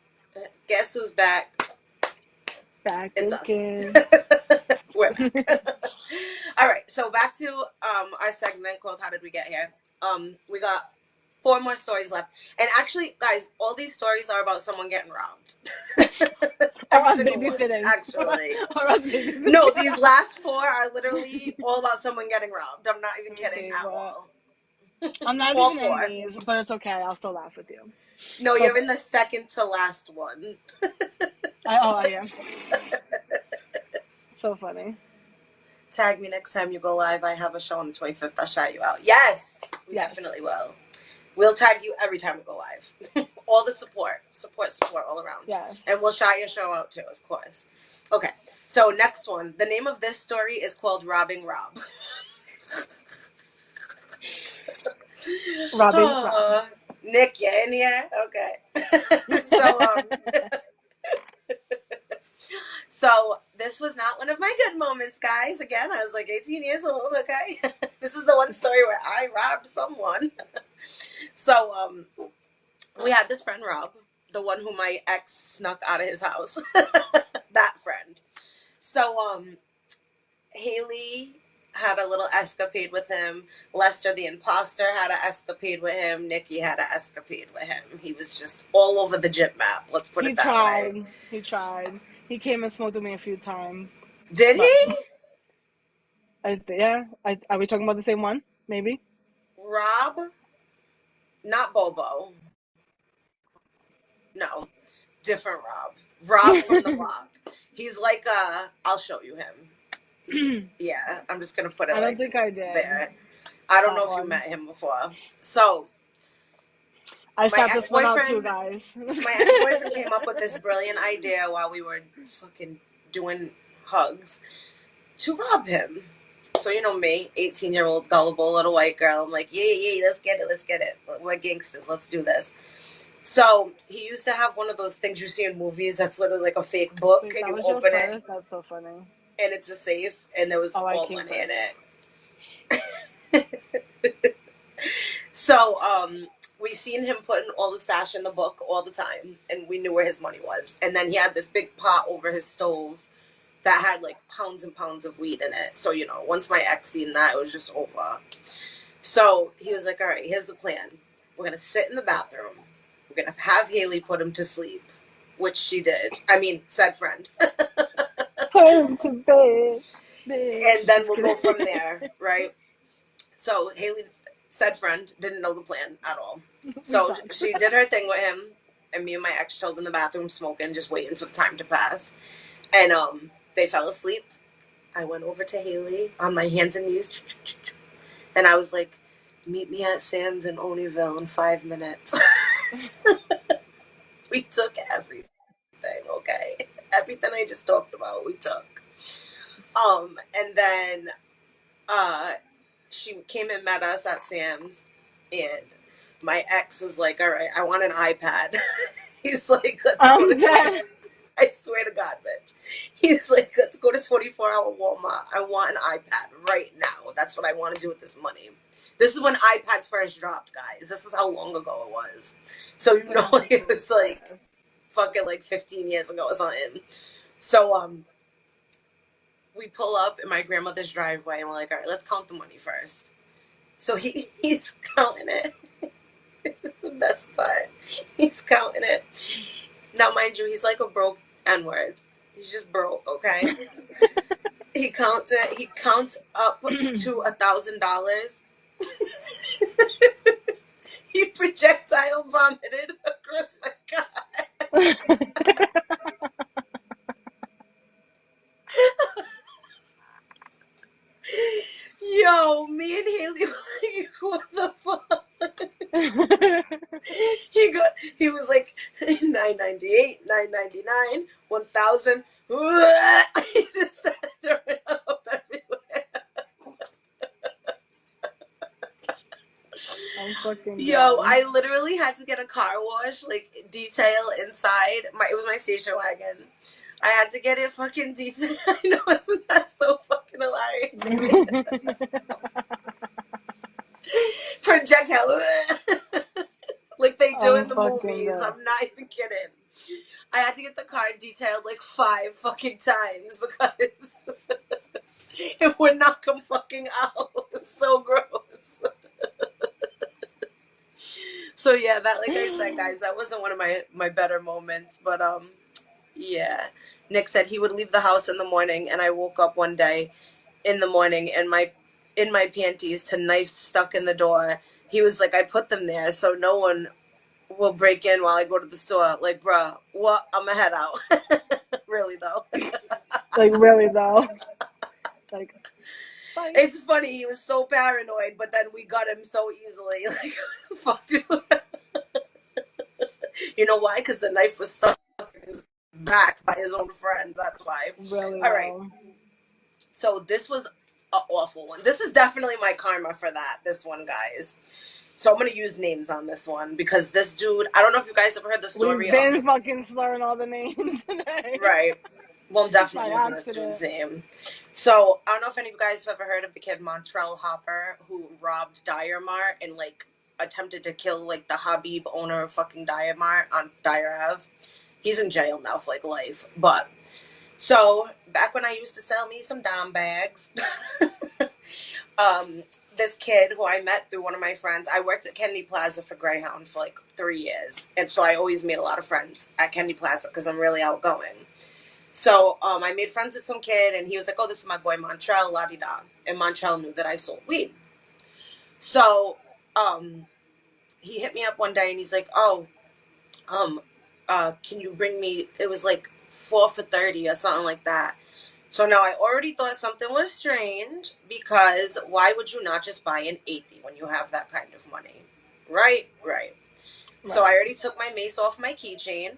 Guess who's back? Back again. We're back. All right, so back to our segment called How Did We Get Here? We got 4 more stories left. And actually, guys, all these stories are about someone getting robbed. Or us babysitting. Actually. Or us babysitting. No, these last 4 are literally all about someone getting robbed. I'm not even kidding at all. I'm not even in these, but it's okay. I'll still laugh with you. No, you're in the second to last one. I am. So funny. Tag me next time you go live. I have a show on the 25th. I'll shout you out. Yes, we definitely will. We'll tag you every time we go live. All the support all around. Yes. And we'll shout your show out too, of course. Okay, so next one. The name of this story is called Robbing Rob. Robbie, Rob. Nick, you in here? Okay. So this was not one of my good moments, guys. Again, I was like 18 years old, okay? This is the one story where I robbed someone. So we had this friend, Rob, the one who my ex snuck out of his house. That friend. So Haley had a little escapade with him. Lester the imposter had an escapade with him. Nikki had an escapade with him. He was just all over the gym map. Let's put it that way. He tried. He came and smoked with me a few times. Did he? Are we talking about the same one? Maybe. Rob, not Bobo. No, different Rob. Rob from the block. He's like I'll show you him. Yeah, I'm just gonna put it. I don't think I did. There. I don't know if you met him before. So I sat this one out too, guys. My ex-boyfriend came up with this brilliant idea while we were fucking doing hugs to rob him. So you know me, 18-year-old gullible little white girl. I'm like, yeah, let's get it. We're gangsters. Let's do this. So he used to have one of those things you see in movies that's literally like a fake book, and you open it. That's so funny. And it's a safe, and there was all money in it. So we seen him putting all the stash in the book all the time, and we knew where his money was. And then he had this big pot over his stove that had like pounds and pounds of weed in it. So, you know, once my ex seen that, it was just over. So he was like, all right, here's the plan. We're going to sit in the bathroom. We're going to have Haley put him to sleep, which she did. I mean, said friend. Put him to bed. And then we'll go from there, right? So Haley, said friend, didn't know the plan at all. So she did her thing with him, and me and my ex chilled in the bathroom smoking, just waiting for the time to pass. And they fell asleep. I went over to Haley on my hands and knees, and I was like, meet me at Sam's in Oneyville in 5 minutes. We took everything, okay? Everything I just talked about, we took. And then she came and met us at Sam's, and my ex was like, all right, I want an iPad. He's like, let's go to I swear to God, bitch. He's like, let's go to 24-hour Walmart. I want an iPad right now. That's what I want to do with this money. This is when iPads first dropped, guys. This is how long ago it was. So, you know, it was like fucking like 15 years ago or something. So, we pull up in my grandmother's driveway, and we're like, all right, let's count the money first. So he's counting it. This is the best part. He's counting it. Now, mind you, he's like a broke N-word. He's just broke, okay? He counts it. He counts up to $1,000. He projectile vomited across my car. Yo, me and Haley were like, what the fuck? He was like, $9.98, $9.99, 1,000. He just started throwing up everywhere. I'm fucking Yo, I literally had to get a car wash, like detail inside. It was my station wagon. I had to get it fucking detailed. I know, isn't that so fucking hilarious? Projectile. Like they do in the movies. I'm not even kidding. I had to get the car detailed like 5 fucking times because it would not come fucking out. It's so gross. So yeah, that, like I said, guys, that wasn't one of my better moments. But yeah. Nick said he would leave the house in the morning, and I woke up one day in the morning and in my panties to knives stuck in the door. He was like, I put them there so no one will break in while I go to the store. Like, bruh, what? I'm gonna head out. Really though. Like, really though. Like, bye. It's funny, he was so paranoid, but then we got him so easily. Like, fuck, dude. You know why? Because the knife was stuck in his back by his own friend. That's why. Really? All right. So this was an awful one. This was definitely my karma for that, this one, guys. So I'm going to use names on this one because this dude, I don't know if you guys ever heard the story We've been fucking slurring all the names today. Right. Well, I'm definitely By using this accident. dude's name. So, I don't know if any of you guys have ever heard of the kid Montrell Hopper who robbed Dyer Mart and, like, attempted to kill, like, the Habib owner of fucking Dyer Mart on Dyer Ave. He's in jail now for, like, life. But, so, back when I used to sell me some dime bags, this kid who I met through one of my friends, I worked at Kennedy Plaza for Greyhound for, like, 3 years. And so I always made a lot of friends at Kennedy Plaza because I'm really outgoing. So I made friends with some kid, and he was like, oh, this is my boy Montrell, la-di-da. And Montrell knew that I sold weed. So he hit me up one day, and he's like, oh, can you bring me, it was like 4 for $30 or something like that. So now I already thought something was strange, because why would you not just buy an 80 when you have that kind of money? Right. So I already took my mace off my keychain.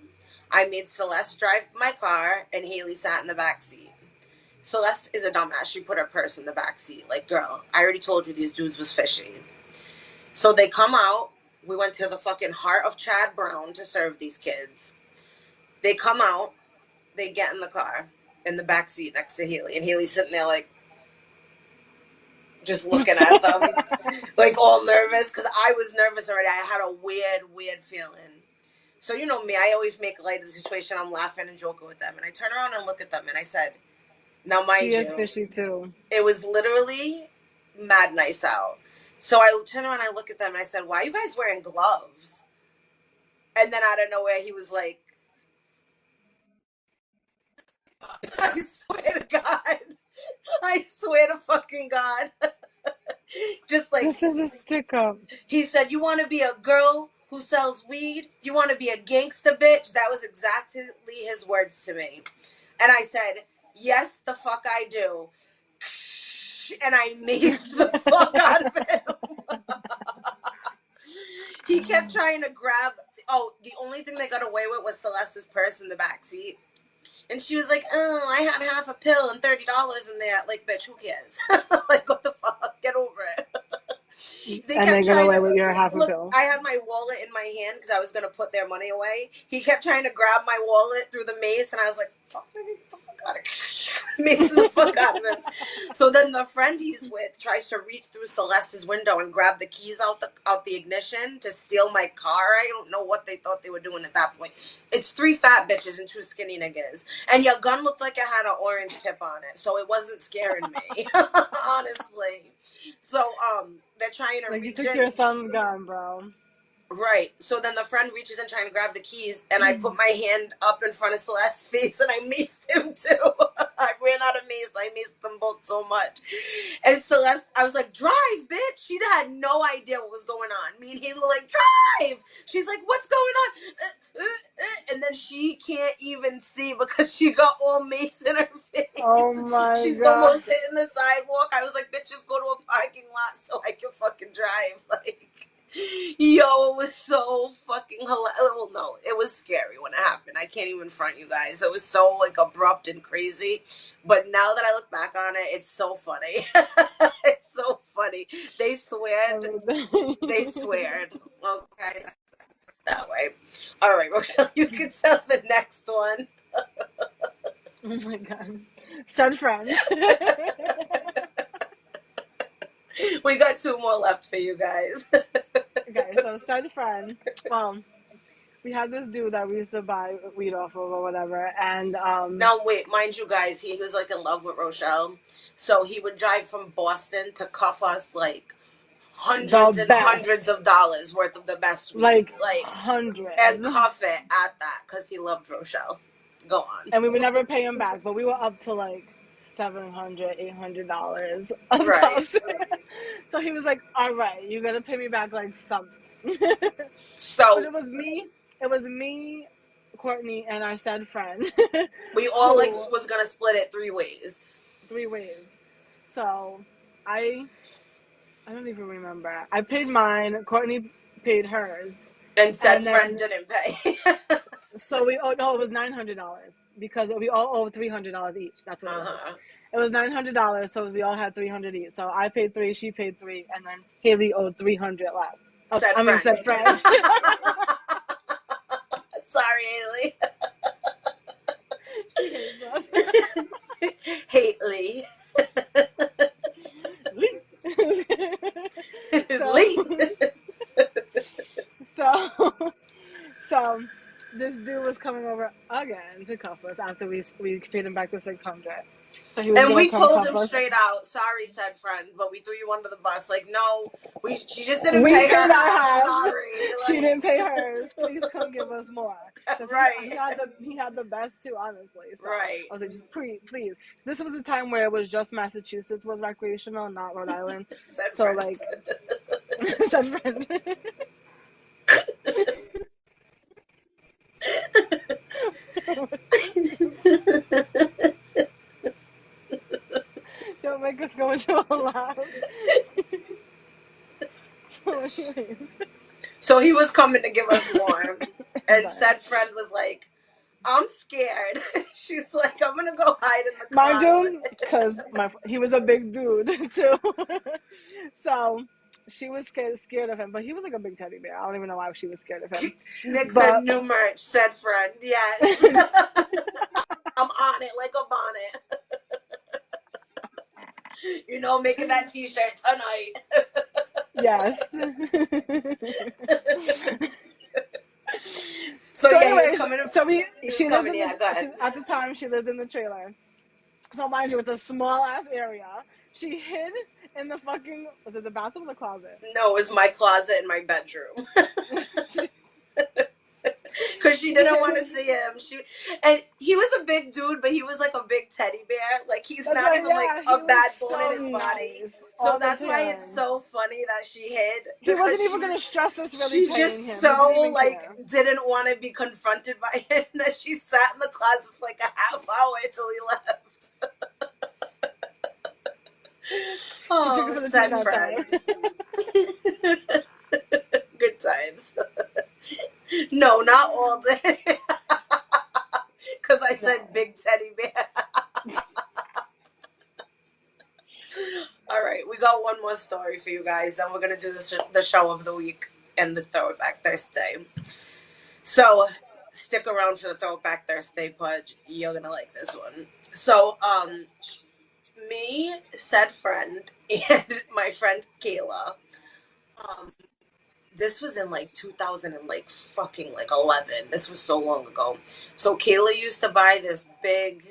I made Celeste drive my car, and Haley sat in the back seat. Celeste is a dumbass. She put her purse in the back seat. Like, girl, I already told you these dudes was fishy. So they come out. We went to the fucking heart of Chad Brown to serve these kids. They come out. They get in the car, in the back seat next to Haley. And Haley's sitting there, like, just looking at them, like, all nervous. Because I was nervous already. I had a weird feeling. So you know me, I always make light of the situation. I'm laughing and joking with them. And I turn around and look at them, and I said, now mind you, she is fishy too. It was literally mad nice out. So I turn around and I look at them, and I said, why are you guys wearing gloves? And then out of nowhere, he was like, I swear to God. I swear to fucking God. Just like, this is a stick up. He said, you want to be a girl who sells weed? You want to be a gangsta bitch? That was exactly his words to me. And I said, yes, the fuck I do. And I maced the fuck out of him. He kept trying to grab, the only thing they got away with was Celeste's purse in the back seat. And she was like, oh, I had half a pill and $30 in there. Like, bitch, who cares? Like, what the fuck? Get over it. They got away with your half a pill. I had my wallet in my hand because I was going to put their money away. He kept trying to grab my wallet through the mace, and I was like, fuck, get the fuck out of here. Mace the fuck out of him. So then the friend he's with tries to reach through Celeste's window and grab the keys out the ignition to steal my car. I don't know what they thought they were doing at that point. It's 3 fat bitches and 2 skinny niggas. And your gun looked like it had an orange tip on it, so it wasn't scaring me. Honestly. So, they're trying to reach you took your son's gun, bro. Right. So then the friend reaches in trying to grab the keys, and I put my hand up in front of Celeste's face, and I maced him too. I ran out of mace. I maced them both so much. And Celeste, I was like, drive, bitch. She had no idea what was going on. Me and Haley were like, drive. She's like, what's going on? And then she can't even see because she got all mace in her face. Oh my God. She's almost hitting the sidewalk. I was like, bitch, just go to a parking lot so I can fucking drive. Like, yo, it was so fucking hilarious. Well, no, it was scary when it happened. I can't even front you guys. It was so, like, abrupt and crazy. But now that I look back on it, it's so funny. It's so funny. They sweared. They sweared. Okay, that way. All right, Rochelle, you can tell the next one. Oh my God. Said friend. We got 2 more left for you guys. Okay, so said friend. Well, we had this dude that we used to buy weed off of or whatever, and now wait, mind you guys, he was like in love with Rochelle, so he would drive from Boston to cuff us like hundreds and hundreds of dollars worth of the best weed, like hundreds, and cuff it at that because he loved Rochelle. Go on. And we would never pay him back, but we were up to like $700, $800 of right. cuffs. So he was like, all right, you gotta pay me back like something. So but it was me, Courtney, and our said friend. We all like was gonna split it 3 ways. 3 ways. So I don't even remember. I paid mine, Courtney paid hers. And said friend didn't pay. So it was $900 because we all owe $300 each. That's what it was. It was $900, so we all had $300 each. So I paid $3, she paid $3, and then Haley owed $300 left. Said friend. Sorry, Haley. She hates us. Haley. So this dude was coming over again to cuff us after we paid him back the $600. So he was and we told him straight out, sorry, said friend, but we threw you under the bus. Like, no, she just didn't pay her half. Sorry. She didn't pay hers. Please come give us more. Right. He had the best too, honestly. So right. I was like, just please. This was a time where it was just Massachusetts was recreational, not Rhode Island. Said so friend. Like, said friend. Don't make us go into a laugh. So he was coming to give us more, and said friend was like, I'm scared. She's like, I'm gonna go hide in the closet. Mind you, because he was a big dude too. So she was scared of him, but he was like a big teddy bear. I don't even know why she was scared of him. Nick said new merch, said friend. Yes. I'm on it like a bonnet. You know, making that t-shirt tonight. Yes. So yeah, anyways, he was coming. At the time, she lived in the trailer. So mind you, with a small ass area, she hid in the fucking, was it the bathroom or the closet? No, it was my closet in my bedroom. Because she didn't want to see him. And he was a big dude, but he was like a big teddy bear. Like he's not even like a bad bone in his body. So that's why it's so funny that she hid. He wasn't even going to stress us really paying him. She just didn't want to be confronted by him that she sat in the closet for like a half hour till he left. She took it for the sad friend. Good times. No, not all day. Because I said big teddy bear. All right, we got one more story for you guys. Then we're going to do the show of the week and the Throwback Thursday. So stick around for the Throwback Thursday, Pudge. You're going to like this one. So, me, said friend, and my friend Kayla, this was in like 2011. This was so long ago. So Kayla used to buy this big.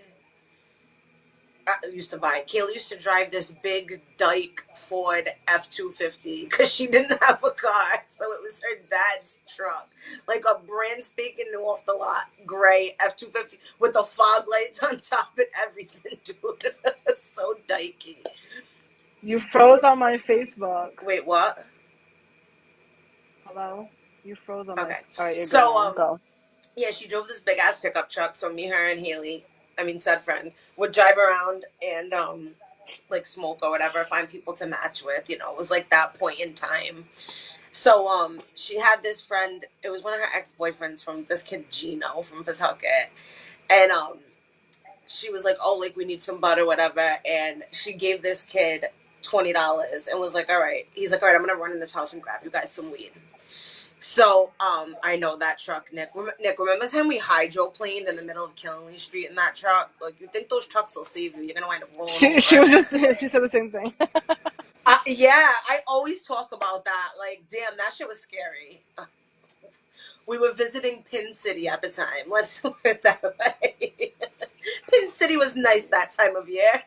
Kayla used to drive this big Dyke Ford F-250 because she didn't have a car, so it was her dad's truck, like a brand spanking new off the lot gray F-250 with the fog lights on top and everything, dude. So dykey. You froze on my Facebook. Wait, what? Hello? You froze on my... Okay. All right, you're good. Go. Yeah, she drove this big-ass pickup truck, so me, her, and Haley, said friend, would drive around and, like, smoke or whatever, find people to match with, it was, like, that point in time. So, she had this friend, it was one of her ex-boyfriends from this kid, Gino, from Pawtucket, and, she was like, oh, like, we need some butter, whatever, and she gave this kid $20 and was like, all right, he's like, all right, I'm gonna run in this house and grab you guys some weed. So, I know that truck, Nick. Nick, remember the time we hydroplaned in the middle of Killingley Street in that truck? Like, you think those trucks will save you? You're gonna wind up rolling over. She said the same thing. Yeah, I always talk about that. Like, damn, that shit was scary. We were visiting Pin City at the time. Let's put it that way. Pin City was nice that time of year.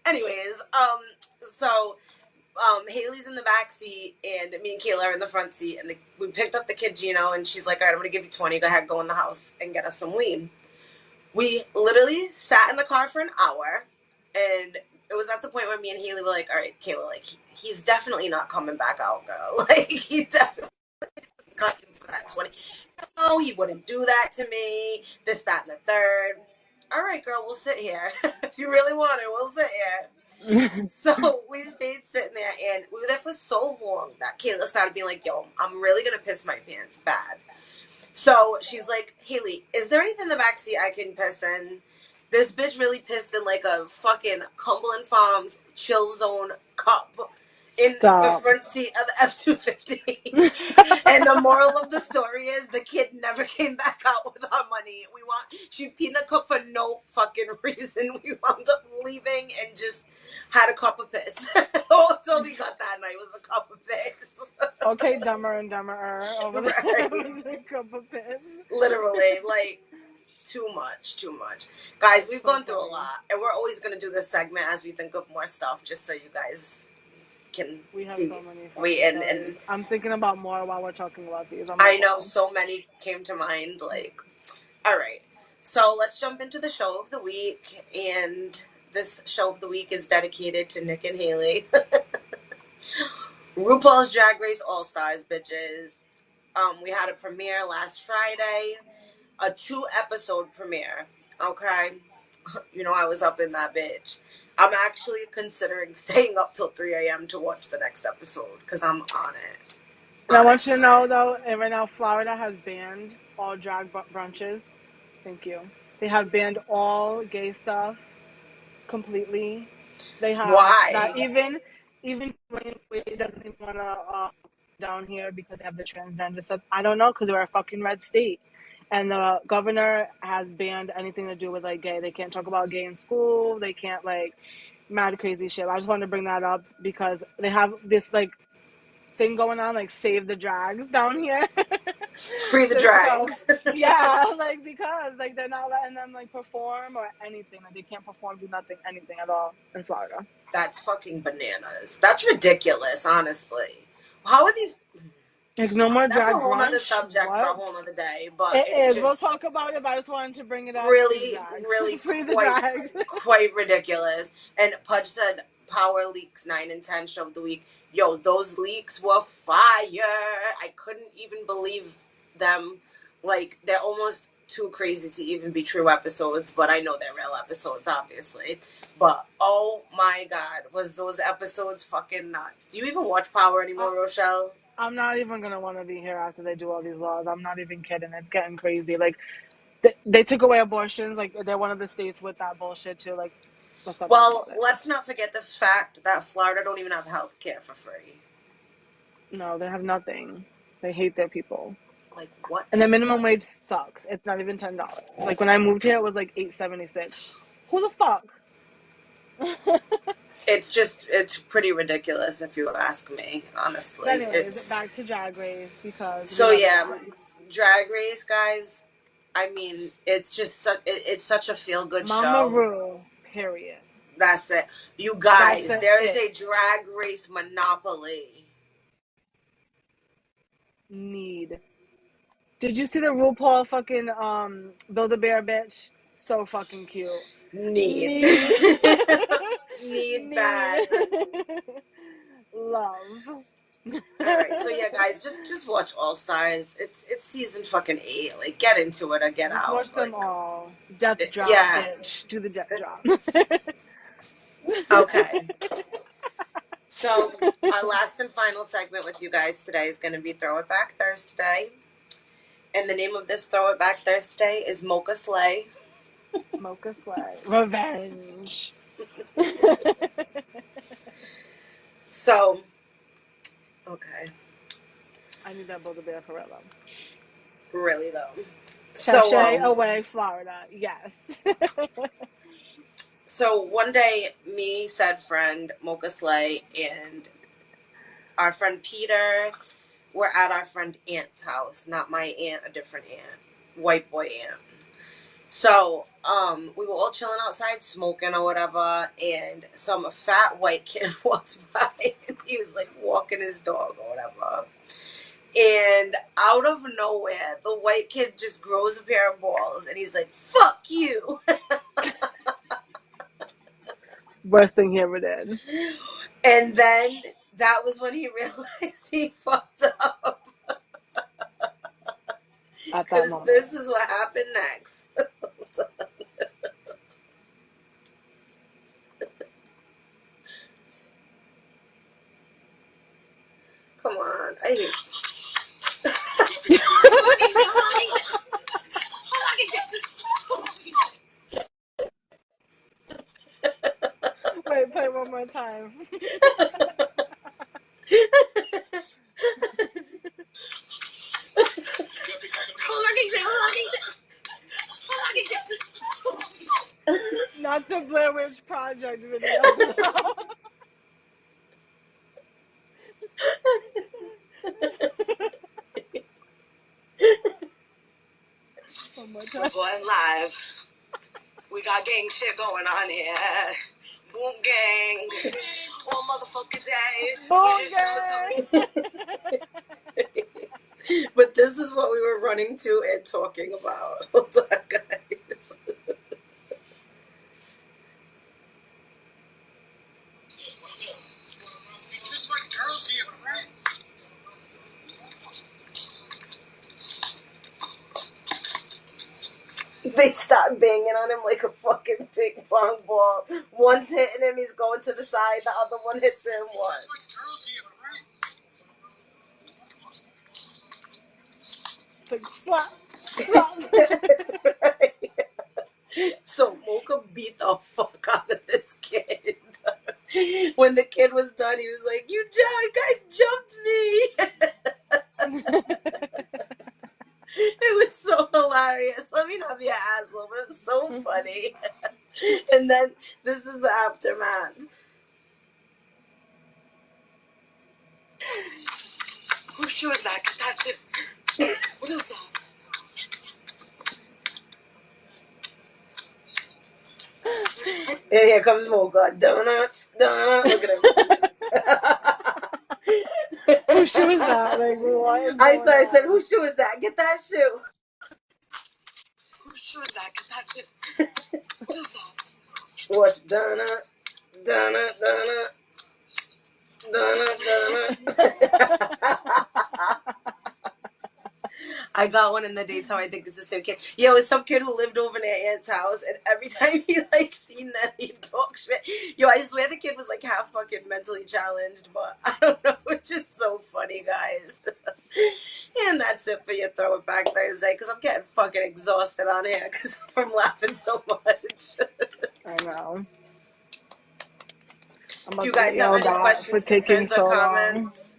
Anyways, so... Haley's in the back seat, and me and Kayla are in the front seat, and we picked up the kid Gino, and she's like, all right, I'm going to give you 20, go ahead, go in the house and get us some weed. We literally sat in the car for an hour, and it was at the point where me and Haley were like, all right, Kayla, like, he's definitely not coming back out, girl. Like, he's definitely got you for that 20. No, he wouldn't do that to me, this, that, and the third. All right, girl, we'll sit here. If you really want it, we'll sit here. So we stayed sitting there, and we were there for so long that Kayla started being like, yo, I'm really gonna piss my pants bad. So she's like, Haley, is there anything in the backseat I can piss in? This bitch really pissed in like a fucking Cumberland Farms chill zone cup in the front seat of the F-250. And the moral of the story is the kid never came back out with our money. She peed in a cup for no fucking reason. We wound up leaving and just had a cup of piss. That's all we got that night was a cup of piss. Okay, Dumber and Dumberer over there. Right. A cup of piss. Literally, like, too much. Guys, we've gone through a lot, and we're always going to do this segment as we think of more stuff, just so you guys can... We have so many and I'm thinking about more while we're talking about these. I know, so many came to mind, like... All right, so let's jump into the show of the week, and this show of the week is dedicated to Nick and Haley. RuPaul's Drag Race All-Stars, bitches. We had a premiere last Friday, a 2-episode premiere, okay? You know, I was up in that bitch. I'm actually considering staying up till 3 a.m. to watch the next episode, because I'm on it. And I want you to know, though, right now Florida has banned all drag brunches. Thank you. They have banned all gay stuff completely. They have... Why? That even Wayne doesn't even want to down here because they have the transgender stuff. I don't know, because we're a fucking red state. And the governor has banned anything to do with, like, gay. They can't talk about gay in school. They can't, like, mad crazy shit. I just wanted to bring that up because they have this, like, thing going on, like, save the drags down here. Free the drags. Yeah, like, because, like, they're not letting them, like, perform or anything. Like, they can't perform, do nothing, anything at all in Florida. That's fucking bananas. That's ridiculous, honestly. How are these... Like, no more drag brunch? That's a whole other subject for a whole other day. But it is. We'll talk about it, but I just wanted to bring it up. Really free the drags. Quite ridiculous. And Pudge said Power Leaks 9 and 10 show of the week. Yo, those leaks were fire. I couldn't even believe them. Like, they're almost too crazy to even be true episodes, but I know they're real episodes, obviously. But, oh my God, was those episodes fucking nuts. Do you even watch Power anymore, Rochelle? I'm not even going to want to be here after they do all these laws. I'm not even kidding. It's getting crazy. Like, they took away abortions. Like, they're one of the states with that bullshit, too. Like, let's not forget the fact that Florida don't even have health care for free. No, they have nothing. They hate their people. Like, what? And the minimum wage sucks. It's not even $10. Like, when I moved here, it was like $8.76. Who the fuck? It's pretty ridiculous if you ask me, honestly. But anyways, back to Drag Race because... So, yeah, Drag Race, guys, I mean, it's just it's such a feel-good show. Mama Ru, period. That's it. You guys, there is a Drag Race monopoly. Did you see the RuPaul fucking Build-A-Bear bitch? So fucking cute. Need bad. Love. Alright, so yeah, guys, just watch All Stars. It's season fucking 8. Like, get into it or get out. Watch them all. Death drop, bitch. Do the death drop. Okay. So, our last and final segment with you guys today is going to be Throw It Back Thursday. And the name of this Throw It Back Thursday is Mocha Slay. Mocha Slay. Revenge. So, okay. I need that Build-A-Bear for real, though. Really, though. Sashay away, Florida. Yes. So, one day, me, said friend, Mocha Slay, and our friend Peter were at our friend Aunt's house. Not my aunt, a different aunt. White boy aunt. So, we were all chilling outside, smoking or whatever, and some fat white kid walks by, and he was, like, walking his dog or whatever. And out of nowhere, the white kid just grows a pair of balls, and he's like, fuck you! Worst thing he ever did. And then, that was when he realized he fucked up. At that moment. This is what happened next. Come on. I hate more time. Not the Blair Witch Project video. One more time. We're going live. We got gang shit going on here. Boom gang. All motherfucking day. Boom gang. But this is what we were running to and talking about. Hold on, guys. They start banging on him like a fucking ping pong ball. One's hitting him, he's going to the side. The other one hits him. One. Like slap, slap. Right. So Mocha beat the fuck out of this kid. When the kid was done, he was like, "You guys jumped me." It was so hilarious. Let me not be an asshole, but it was so funny. And then this is the aftermath. Whose shoe is that? That's it. What is that? And here comes Mocha. Donut, donut. Look at him. Whose shoe is that? Like, what is I said, whose shoe is that? Get that shoe. Whose shoe is that? Get that shoe. What is that? Watch donut, donut, donut, donut, donut. I got one in the daytime. I think it's the same kid. Yeah, it was some kid who lived over near Aunt's house, and every time he like seen that, he'd talk shit. Yo, I swear the kid was like half fucking mentally challenged, but I don't know. It's just so funny, guys. And that's it for your Throw It Back Thursday, because I'm getting fucking exhausted on here from laughing so much. I know. If you guys have any questions, concerns, or comments,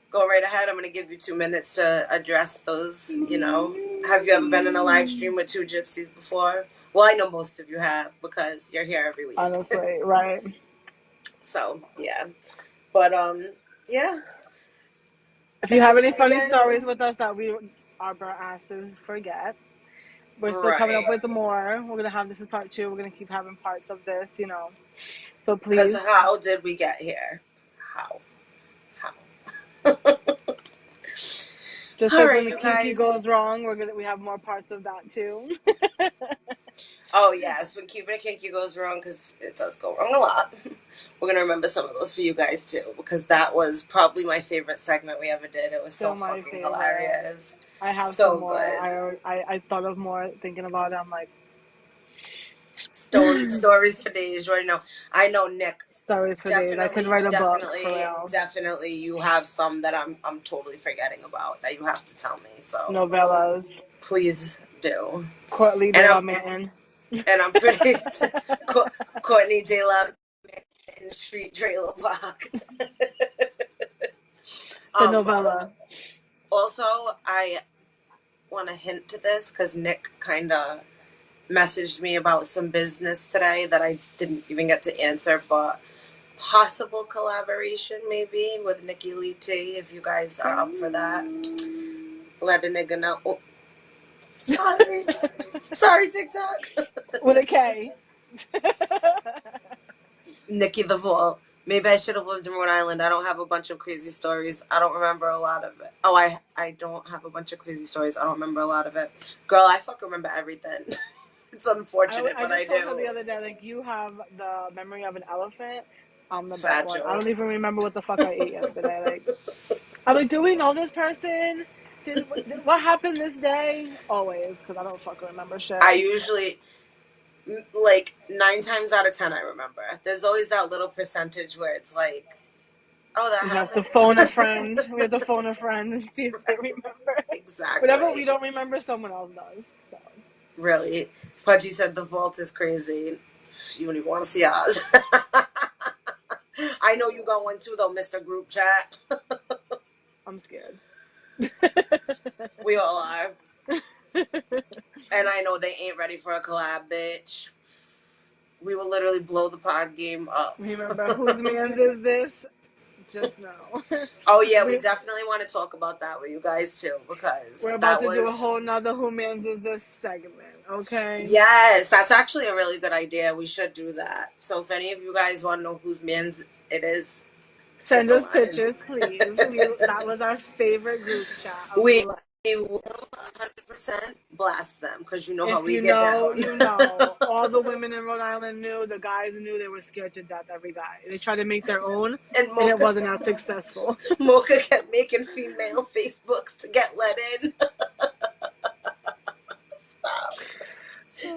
go right ahead. I'm going to give you 2 minutes to address those, you know. Have you ever been in a live stream with two gypsies before? Well, I know most of you have because you're here every week. Honestly, right. So, yeah. But, yeah. If you have any funny stories with us that we are burnt asses forget, we're still coming up with more. We're going to have, this is part 2. We're going to keep having parts of this, you know. So please. Because how did we get here? How? Just like when the kinky goes wrong, we have more parts of that too. Oh yes, when keeping it kinky goes wrong, because it does go wrong a lot. We're gonna remember some of those for you guys too, because that was probably my favorite segment we ever did. It was so fucking hilarious. I have so some more. Good. I thought of more thinking about it. I'm like, stories for days. Right now, I know Nick. Stories for days. I could write a book. Definitely, you have some that I'm totally forgetting about that you have to tell me. So novellas. Please do. Courtney De La Manton. And I'm pretty Courtney De La Manton, Street Trailer Park. The novella. Also, I want to hint to this because Nick kind of messaged me about some business today that I didn't even get to answer, but possible collaboration maybe with Nikki Lee T, if you guys are up for that. Let a nigga know. Oh. Sorry, TikTok. With a K. Nikki the Vault. Maybe I should have lived in Rhode Island. I don't have a bunch of crazy stories. I don't remember a lot of it. Oh, I don't have a bunch of crazy stories. I don't remember a lot of it. Girl, I fucking remember everything. It's unfortunate, but I do. I just told her the other day, like, you have the memory of an elephant. I'm the bad one. I don't even remember what the fuck I ate yesterday. Like, I'm like, do we know this person? What happened this day? Always, because I don't fucking remember shit. I usually, like, 9 times out of 10, I remember. There's always that little percentage where it's like, oh, that happened. We have to phone a friend. We have to phone a friend and see if they remember. Exactly. Whatever we don't remember, someone else does. So. Really? Pudgy said the vault is crazy. You don't even want to see ours. I know you got one too, though, Mr. Group Chat. I'm scared. We all are. And I know they ain't ready for a collab, bitch. We will literally blow the pod game up. Remember, whose man's is this? Just know. Oh, yeah, we definitely want to talk about that with you guys, too, because we're about to do a whole nother Who Man's Is This segment, okay? Yes, that's actually a really good idea. We should do that. So if any of you guys want to know whose man's it is, send us pictures, please. That was our favorite group chat. We will 100% blast them because you know how we get down. You know. All the women in Rhode Island knew. The guys knew. They were scared to death, every guy. They tried to make their own, and it wasn't as successful. Mocha kept making female Facebooks to get let in. Stop.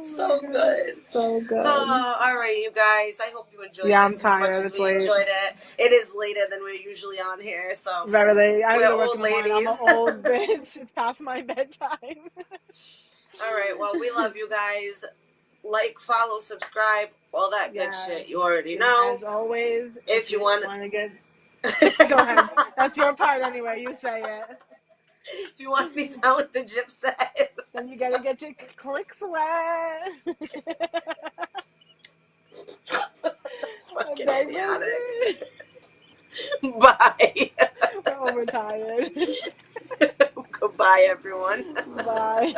So good. So good. All right, you guys. I hope you enjoyed this as much as we enjoyed it. It is later than we're usually on here, so very late. We're old ladies. I'm an old bitch. It's past my bedtime. All right. Well, we love you guys. Like, follow, subscribe, all that good shit. You already know. As always, if you want to get, go ahead. That's your part anyway. You say it. If you want to be down with the gyp set, then you gotta get your clicks wet. Fucking idiotic. Bye. We're overtired. Goodbye, everyone. Bye.